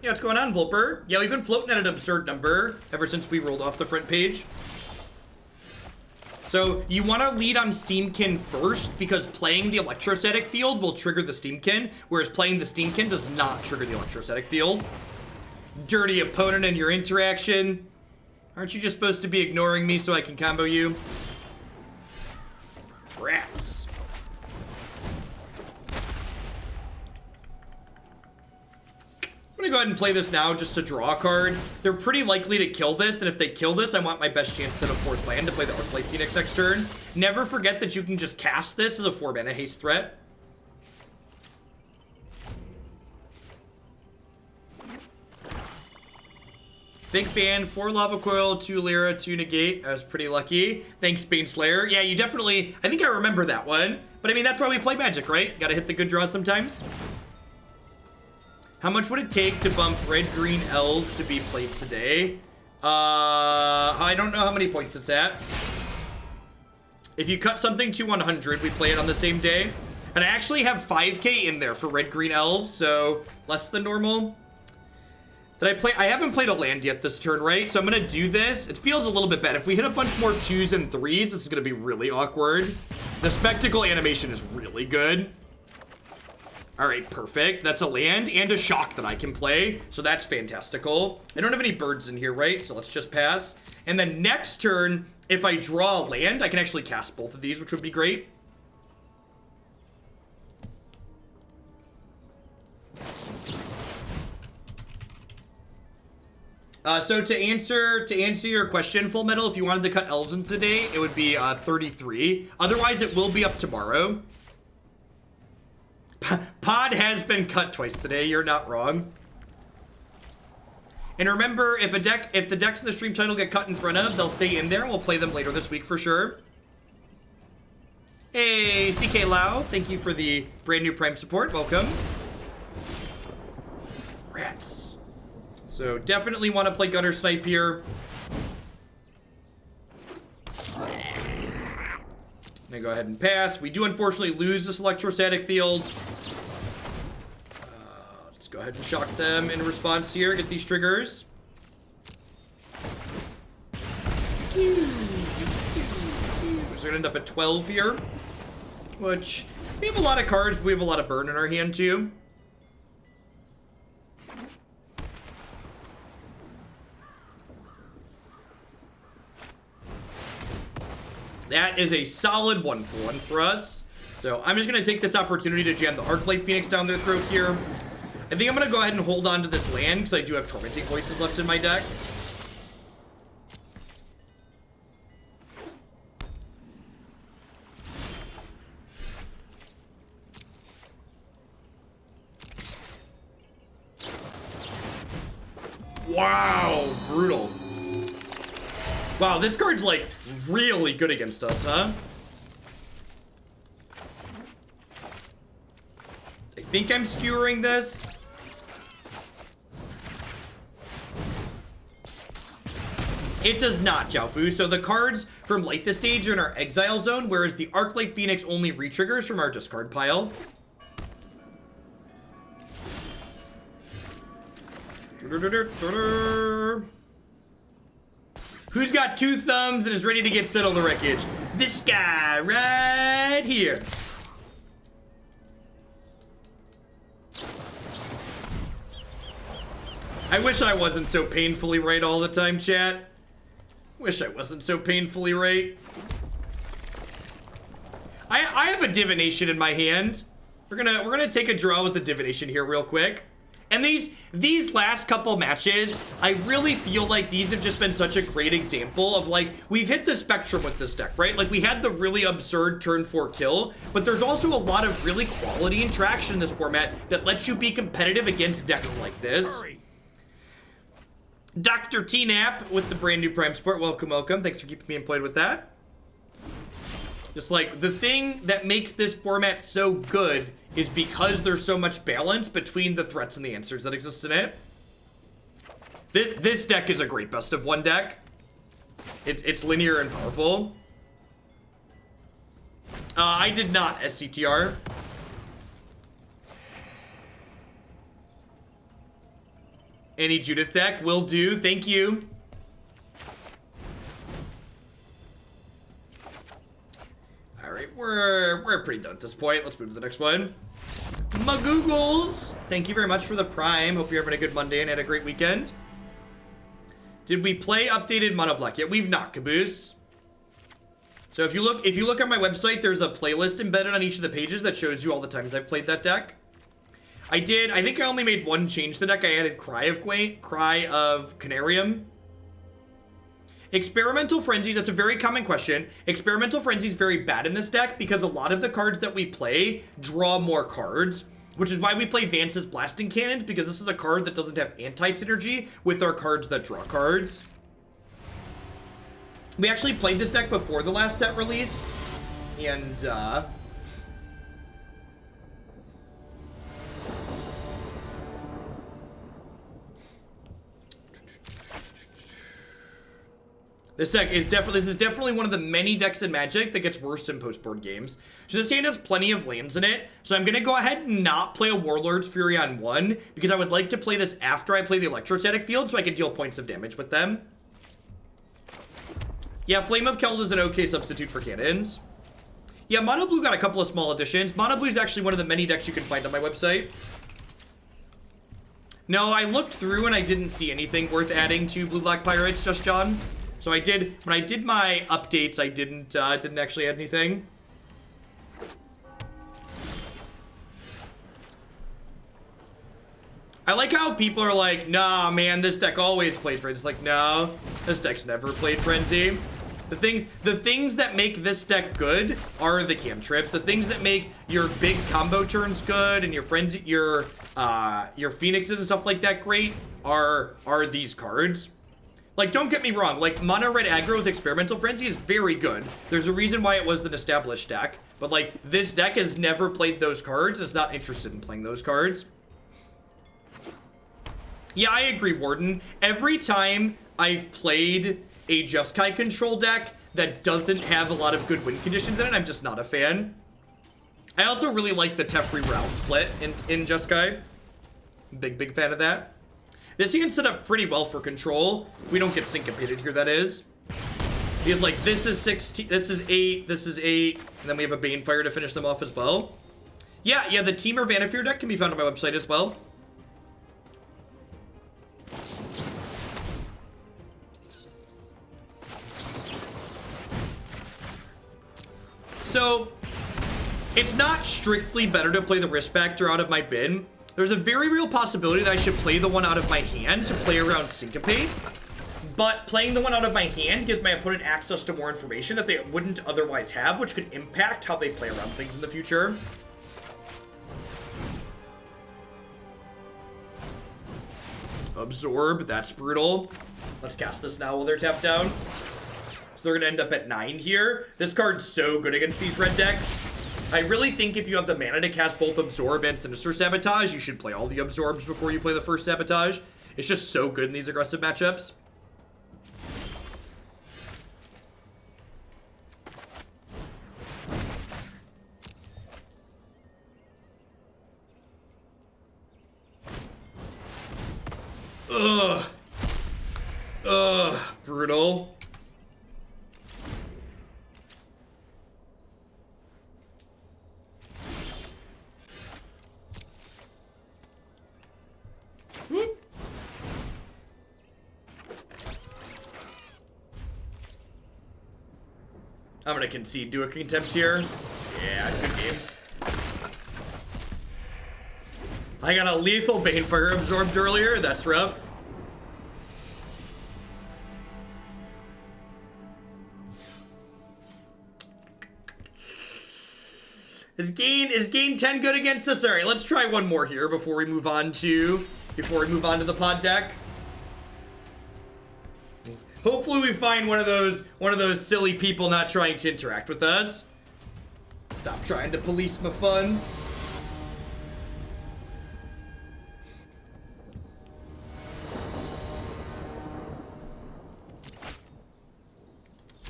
Yeah, what's going on, Volper? Yeah, we've been floating at an absurd number ever since we rolled off the front page. So you want to lead on Steam-Kin first, because playing the Electrostatic Field will trigger the Steam-Kin, whereas playing the Steam-Kin does not trigger the Electrostatic Field. Dirty opponent in your interaction. Aren't you just supposed to be ignoring me so I can combo you? Rats. I'm gonna go ahead and play this now just to draw a card. They're pretty likely to kill this, and if they kill this, I want my best chance to hit a 4th land to play the Arclight Phoenix next turn. Never forget that you can just cast this as a 4-mana haste threat. Big fan. 4 Lava Coil, 2 Lyra, 2 Negate. I was pretty lucky. Thanks, Baneslayer. Yeah, you definitely... I think I remember that one. But I mean, that's why we play Magic, right? Gotta hit the good draws sometimes. How much would it take to bump red-green elves to be played today? I don't know how many points it's at. If you cut something to 100, we play it on the same day. And I actually have 5k in there for red-green elves, so less than normal. I haven't played a land yet this turn, right? So I'm gonna do this. It feels a little bit bad. If we hit a bunch more 2s and 3s, this is gonna be really awkward. The Spectacle animation is really good. All right, perfect. That's a land and a shock that I can play, so that's fantastical. I don't have any birds in here, right? So let's just pass. And then next turn, if I draw a land, I can actually cast both of these, which would be great. So to answer your question, Full Metal, if you wanted to cut elves in today, it would be 33. Otherwise, it will be up tomorrow. Pod has been cut twice today. You're not wrong. And remember, if the decks in the stream title get cut in front of, they'll stay in there. We'll play them later this week for sure. Hey, CK Lau, thank you for the brand new Prime support. Welcome. Rats. So definitely want to play Guttersnipe here. I'm gonna go ahead and pass. We do unfortunately lose this Electrostatic Field. Let's go ahead and shock them in response here. Get these triggers. So we're gonna end up at 12 here, which We have a lot of cards, but we have a lot of burn in our hand too. That is a solid 1-for-1 for us. So I'm just going to take this opportunity to jam the Arclight Phoenix down their throat here. I think I'm going to go ahead and hold on to this land because I do have Tormenting Voices left in my deck. Wow, brutal. Wow, this card's like really good against us, huh? I think I'm skewering this. It does not, Jiaofu. So the cards from Light the Stage are in our exile zone, whereas the Arclight Phoenix only re-triggers from our discard pile. Who's got 2 thumbs and is ready to get Settle the Wreckage? This guy right here. I wish I wasn't so painfully right all the time, chat. Wish I wasn't so painfully right. I have a divination in my hand. We're gonna take a draw with the divination here real quick. And these last couple matches, I really feel like these have just been such a great example of, like, we've hit the spectrum with this deck, right? Like, we had the really absurd turn 4 kill, but there's also a lot of really quality interaction in this format that lets you be competitive against decks like this. Hurry. Dr. T-Nap with the brand new Prime Support. Welcome, welcome. Thanks for keeping me employed with that. Just like, the thing that makes this format so good is because there's so much balance between the threats and the answers that exist in it. This deck is a great best of 1 deck. It's linear and powerful. I did not SCTR. Any Judith deck will do. Thank you. All right, we're pretty done at this point. Let's move to the next one. Magoogles, thank you very much for the Prime. Hope you're having a good Monday and had a great weekend. Did we play updated Mono Black yet? We've not, Caboose. So if you look on my website, there's a playlist embedded on each of the pages that shows you all the times I've played that deck. I think I only made 1 change to the deck. I added Cry of Canarium. Experimental Frenzy, that's a very common question. Experimental Frenzy is very bad in this deck because a lot of the cards that we play draw more cards, which is why we play Vance's Blasting Cannons, because this is a card that doesn't have anti-synergy with our cards that draw cards. We actually played this deck before the last set release, and this is definitely one of the many decks in Magic that gets worse in post-board games. So this hand has plenty of lands in it, so I'm gonna go ahead and not play a Warlord's Fury on 1, because I would like to play this after I play the Electrostatic Field so I can deal points of damage with them. Yeah, Flame of Keld is an okay substitute for cannons. Yeah, Mono Blue got a couple of small additions. Mono Blue is actually one of the many decks you can find on my website. No, I looked through and I didn't see anything worth adding to Blue-Black Pirates, just John. So when I did my updates, I didn't actually add anything. I like how people are like, nah, man, this deck always played Frenzy. It's like, no, this deck's never played Frenzy. The things that make this deck good are the cantrips. The things that make your big combo turns good and your Frenzy, your Phoenixes and stuff like that great are these cards. Like, don't get me wrong, like, Mono Red Aggro with Experimental Frenzy is very good. There's a reason why it was an established deck. But, like, this deck has never played those cards. It's not interested in playing those cards. Yeah, I agree, Warden. Every time I've played a Jeskai control deck that doesn't have a lot of good win conditions in it, I'm just not a fan. I also really like the Teferi Ral split in Jeskai. Big fan of that. This hand set up pretty well for control. We don't get syncopated here, that is. Because, like, this is 16, this is 8, this is 8, and then we have a Banefire to finish them off as well. Yeah, the Temur Banefire deck can be found on my website as well. So, it's not strictly better to play the risk factor out of my bin. There's a very real possibility that I should play the one out of my hand to play around Syncopate. But playing the one out of my hand gives my opponent access to more information that they wouldn't otherwise have, which could impact how they play around things in the future. Absorb, that's brutal. Let's cast this now while they're tapped down. So they're gonna end up at 9 here. This card's so good against these red decks. I really think if you have the mana to cast both Absorb and Sinister Sabotage, you should play all the Absorbs before you play the first Sabotage. It's just so good in these aggressive matchups. Brutal. Whoop. I'm gonna concede to a contempt here. Yeah, good games. I got a lethal Banefire absorbed earlier. That's rough. Is gain 10 good against us? Alright, let's try one more here before we move on to the pod deck. Hopefully we find one of those silly people not trying to interact with us. Stop trying to police my fun.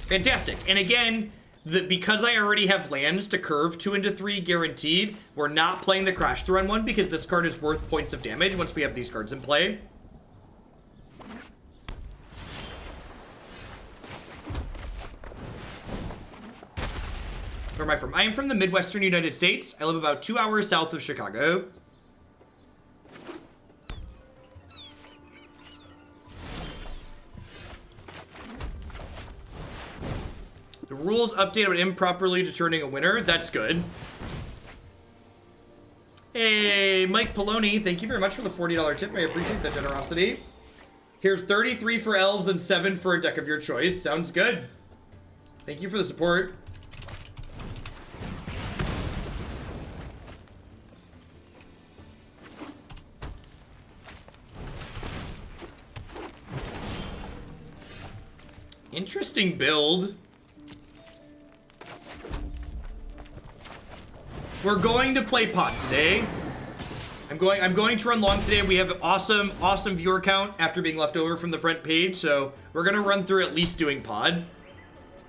Fantastic. And again, because I already have lands to curve 2 into 3 guaranteed, we're not playing the Crash to Run one because this card is worth points of damage once we have these cards in play. Where am I from? I am from the Midwestern United States. I live about 2 hours south of Chicago. The rules updated improperly determining a winner. That's good. Hey, Mike Poloni, thank you very much for the $40 tip. I appreciate the generosity. Here's 33 for elves and 7 for a deck of your choice. Sounds good. Thank you for the support. Interesting build. We're going to play pod today. I'm going to run long today. We have an awesome viewer count after being left over from the front page, so we're gonna run through at least doing pod.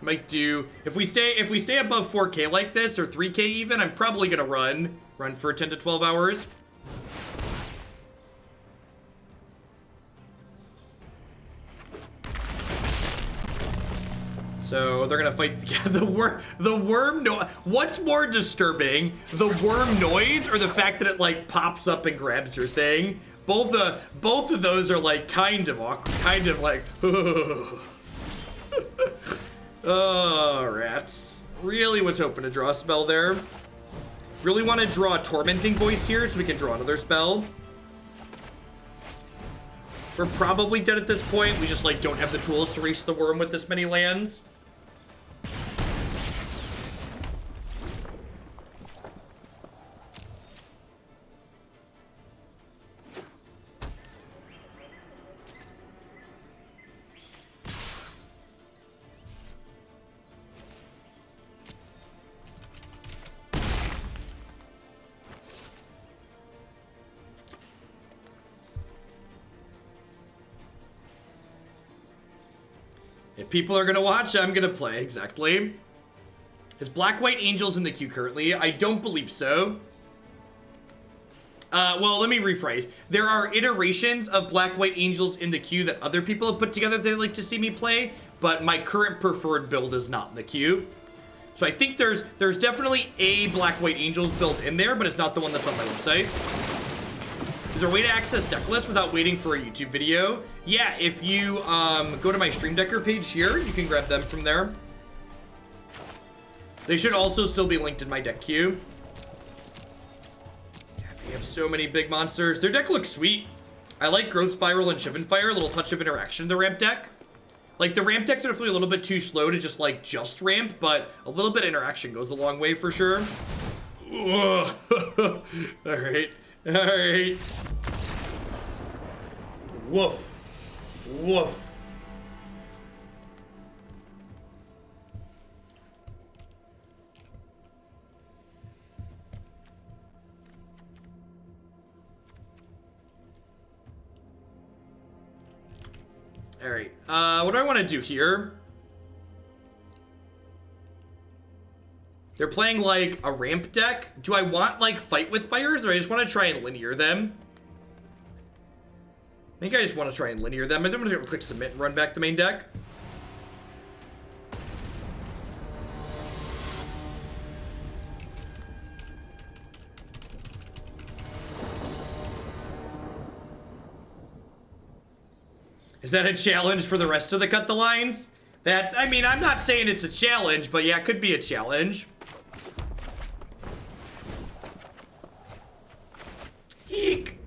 Might do if we stay above 4K like this or 3K even, I'm probably gonna run for 10 to 12 hours. So they're gonna fight the worm. No, what's more disturbing, the worm noise or the fact that it like pops up and grabs your thing? Both of those are like kind of awkward, kind of like. Oh, rats! Really was hoping to draw a spell there. Really want to draw a Tormenting Voice here so we can draw another spell. We're probably dead at this point. We just like don't have the tools to reach the worm with this many lands. If people are gonna watch, I'm gonna play, exactly. Is Black-White Angels in the queue currently? I don't believe so. Well, let me rephrase. There are iterations of Black-White Angels in the queue that other people have put together they'd like to see me play, but my current preferred build is not in the queue. So I think there's definitely a Black-White Angels build in there, but it's not the one that's on my website. Is there a way to access decklist without waiting for a YouTube video? Yeah, if you go to my Stream Decker page here, you can grab them from there. They should also still be linked in my deck queue. God, they have so many big monsters. Their deck looks sweet. I like Growth Spiral and Shivan Fire, a little touch of interaction in the ramp deck. Like, the ramp decks are definitely a little bit too slow to just ramp, but a little bit of interaction goes a long way for sure. All right. All right. Woof. Woof. All right. What do I want to do here? They're playing like a ramp deck. Do I want like Fight with Fires, or I just want to try and linear them? I think I just want to try and linear them. I'm just gonna click submit and run back the main deck. Is that a challenge for the rest of the Cut the Lines? That's, I mean, I'm not saying it's a challenge, but yeah, it could be a challenge. Eek.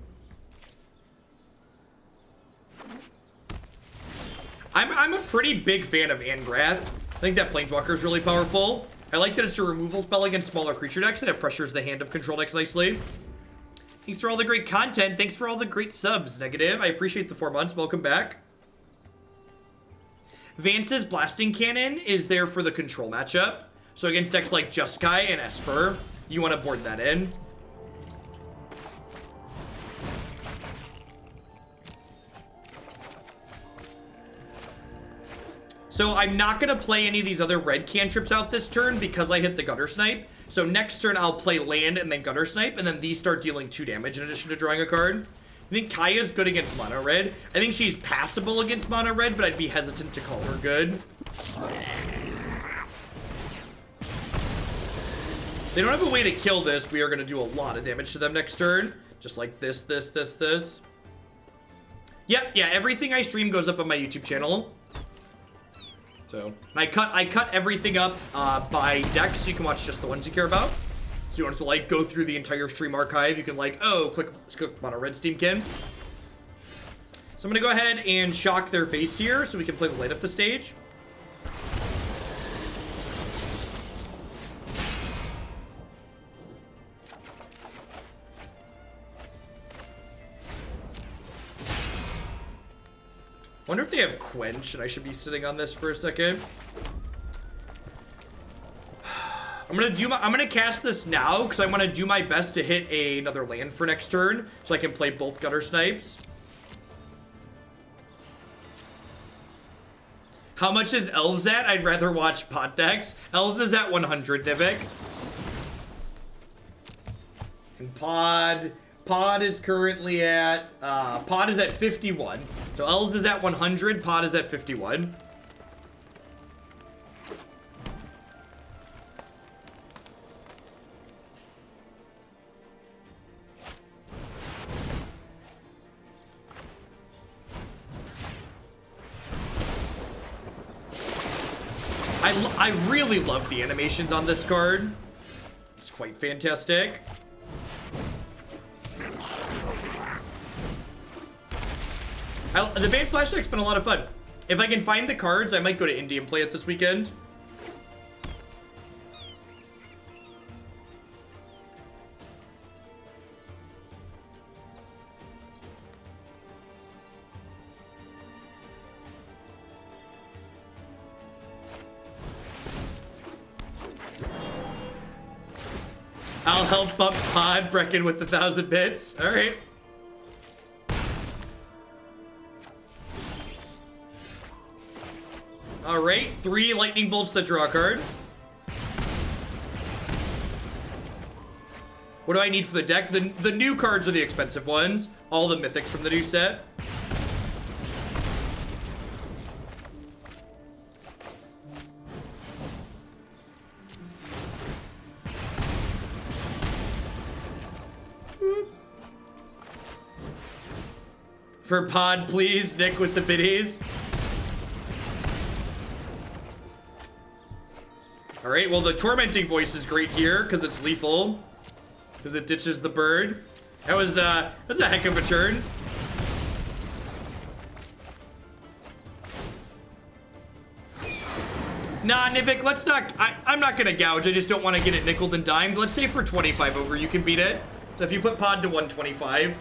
I'm a pretty big fan of Angrath. I think that Planeswalker is really powerful. I like that it's a removal spell against smaller creature decks, and it pressures the hand of control decks nicely. Thanks for all the great content. Thanks for all the great subs, Negative. I appreciate the 4 months. Welcome back. Vance's Blasting Cannon is there for the control matchup. So against decks like Jeskai and Esper, you want to board that in. So I'm not going to play any of these other red cantrips out this turn because I hit the Guttersnipe. So next turn I'll play land and then Guttersnipe, and then these start dealing 2 damage in addition to drawing a card. I think Kaya's good against mono red. I think she's passable against mono red, but I'd be hesitant to call her good. They don't have a way to kill this. We are going to do a lot of damage to them next turn. Just like this, this, this, this. Yep, yeah, everything I stream goes up on my YouTube channel. So, I cut everything up by deck, so you can watch just the ones you care about. So you don't have to, like, go through the entire stream archive. You can, like, oh, click Runaway Steam-Kin. So I'm going to go ahead and shock their face here so we can play the light up the stage. Wonder if they have Quench, and I should be sitting on this for a second. I'm gonna cast this now because I want to do my best to hit another land for next turn, so I can play both Guttersnipes. How much is Elves at? I'd rather watch pot decks. Elves is at 100, Nivik. And Pod is currently at, Pod is at 51. So Elves is at 100, Pod is at 51. I really love the animations on this card. It's quite fantastic. The Bane Flash deck's been a lot of fun. If I can find the cards, I might go to Indie and play it this weekend. I'll help bump Pod Brecken with the 1,000 bits. All right. All right, 3 lightning bolts that draw a card. What do I need for the deck? The new cards are the expensive ones. All the mythics from the new set. For pod, please, Nick with the biddies. All right, well, the Tormenting Voice is great here because it's lethal. Because it ditches the bird. That was a heck of a turn. Nah, Nivik, let's not... I'm not going to gouge. I just don't want to get it nickeled and dimed. Let's say for 25 over, you can beat it. So if you put pod to 125...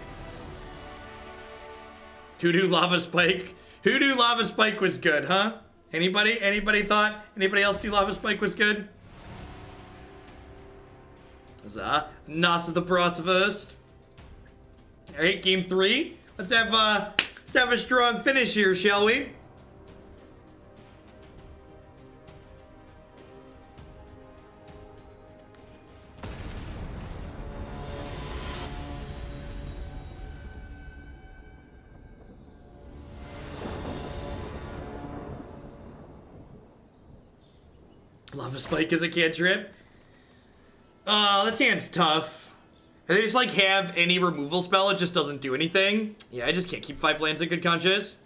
Hoodoo Lava Spike. Hoodoo Lava Spike was good, huh? Anybody? Anybody thought? Anybody else do Lava Spike was good? Not the Bratwurst. Alright, game 3. Let's have a strong finish here, shall we? Lava Spike is a cantrip. This hand's tough. They just like have any removal spell, it just doesn't do anything. Yeah, I just can't keep 5 lands in good conscience.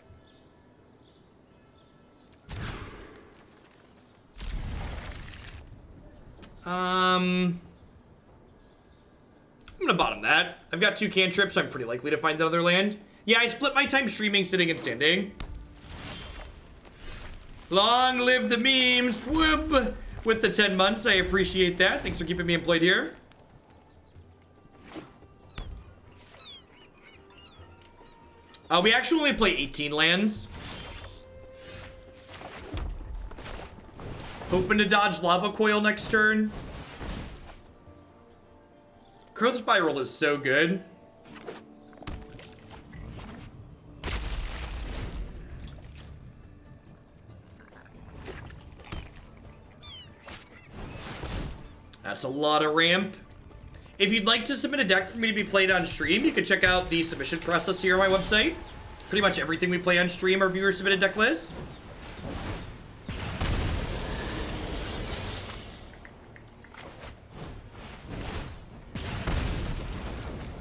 I'm gonna bottom that. I've got 2 cantrips, so I'm pretty likely to find another land. Yeah, I split my time streaming, sitting, and standing. Long live the memes, whoop! With the 10 months, I appreciate that. Thanks for keeping me employed here. We actually only play 18 lands. Hoping to dodge Lava Coil next turn. Growth Spiral is so good. That's a lot of ramp. If you'd like to submit a deck for me to be played on stream, you can check out the submission process here on my website. Pretty much everything we play on stream are viewer submitted deck lists.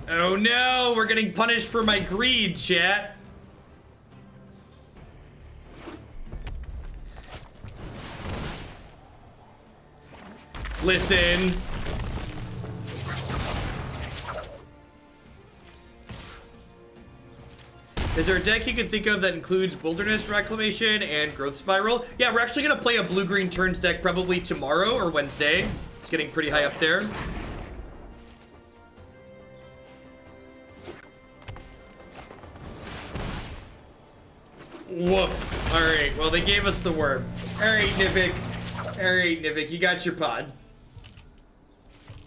Oh no, we're getting punished for my greed, chat. Listen. Is there a deck you can think of that includes Wilderness Reclamation and Growth Spiral? Yeah, we're actually gonna play a blue-green turns deck probably tomorrow or Wednesday. It's getting pretty high up there. Woof. Alright, well, they gave us the worm. Alright, Nivik. Alright, Nivik, you got your pod.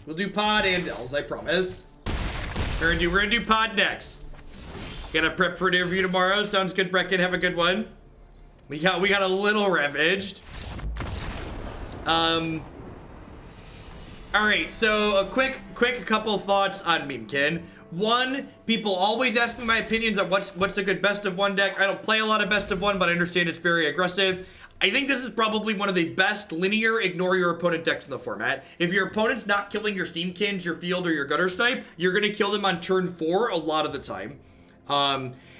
We'll do pod and Dells, I promise. We're gonna do pod next. Gotta prep for an interview tomorrow. Sounds good, Brecken. Have a good one. We got a little ravaged. Alright, so a quick couple thoughts on Meme-Kin. One, people always ask me my opinions on what's a good best of one deck. I don't play a lot of best of one, but I understand it's very aggressive. I think this is probably one of the best linear ignore your opponent decks in the format. If your opponent's not killing your Steam-Kins, your Field, or your Guttersnipe, you're gonna kill them on turn 4 a lot of the time.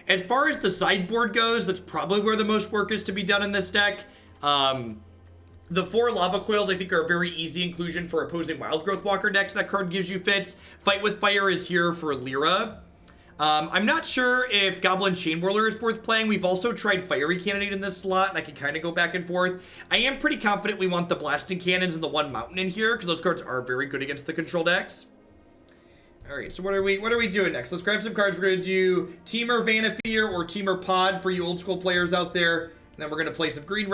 As far as the sideboard goes, that's probably where the most work is to be done in this deck. The 4 Lava Coils, I think, are a very easy inclusion for opposing Wild Growth Walker decks that card gives you fits. Fight with Fire is here for Lyra. I'm not sure if Goblin Chainwhirler is worth playing. We've also tried Fiery Cannonade in this slot, and I can kind of go back and forth. I am pretty confident we want the Blasting Cannons and the 1 Mountain in here, because those cards are very good against the control decks. Alright, so what are we doing next? Let's grab some cards. We're going to do Temur Vanathier or Temur Pod for you old school players out there. And then we're going to play some green red.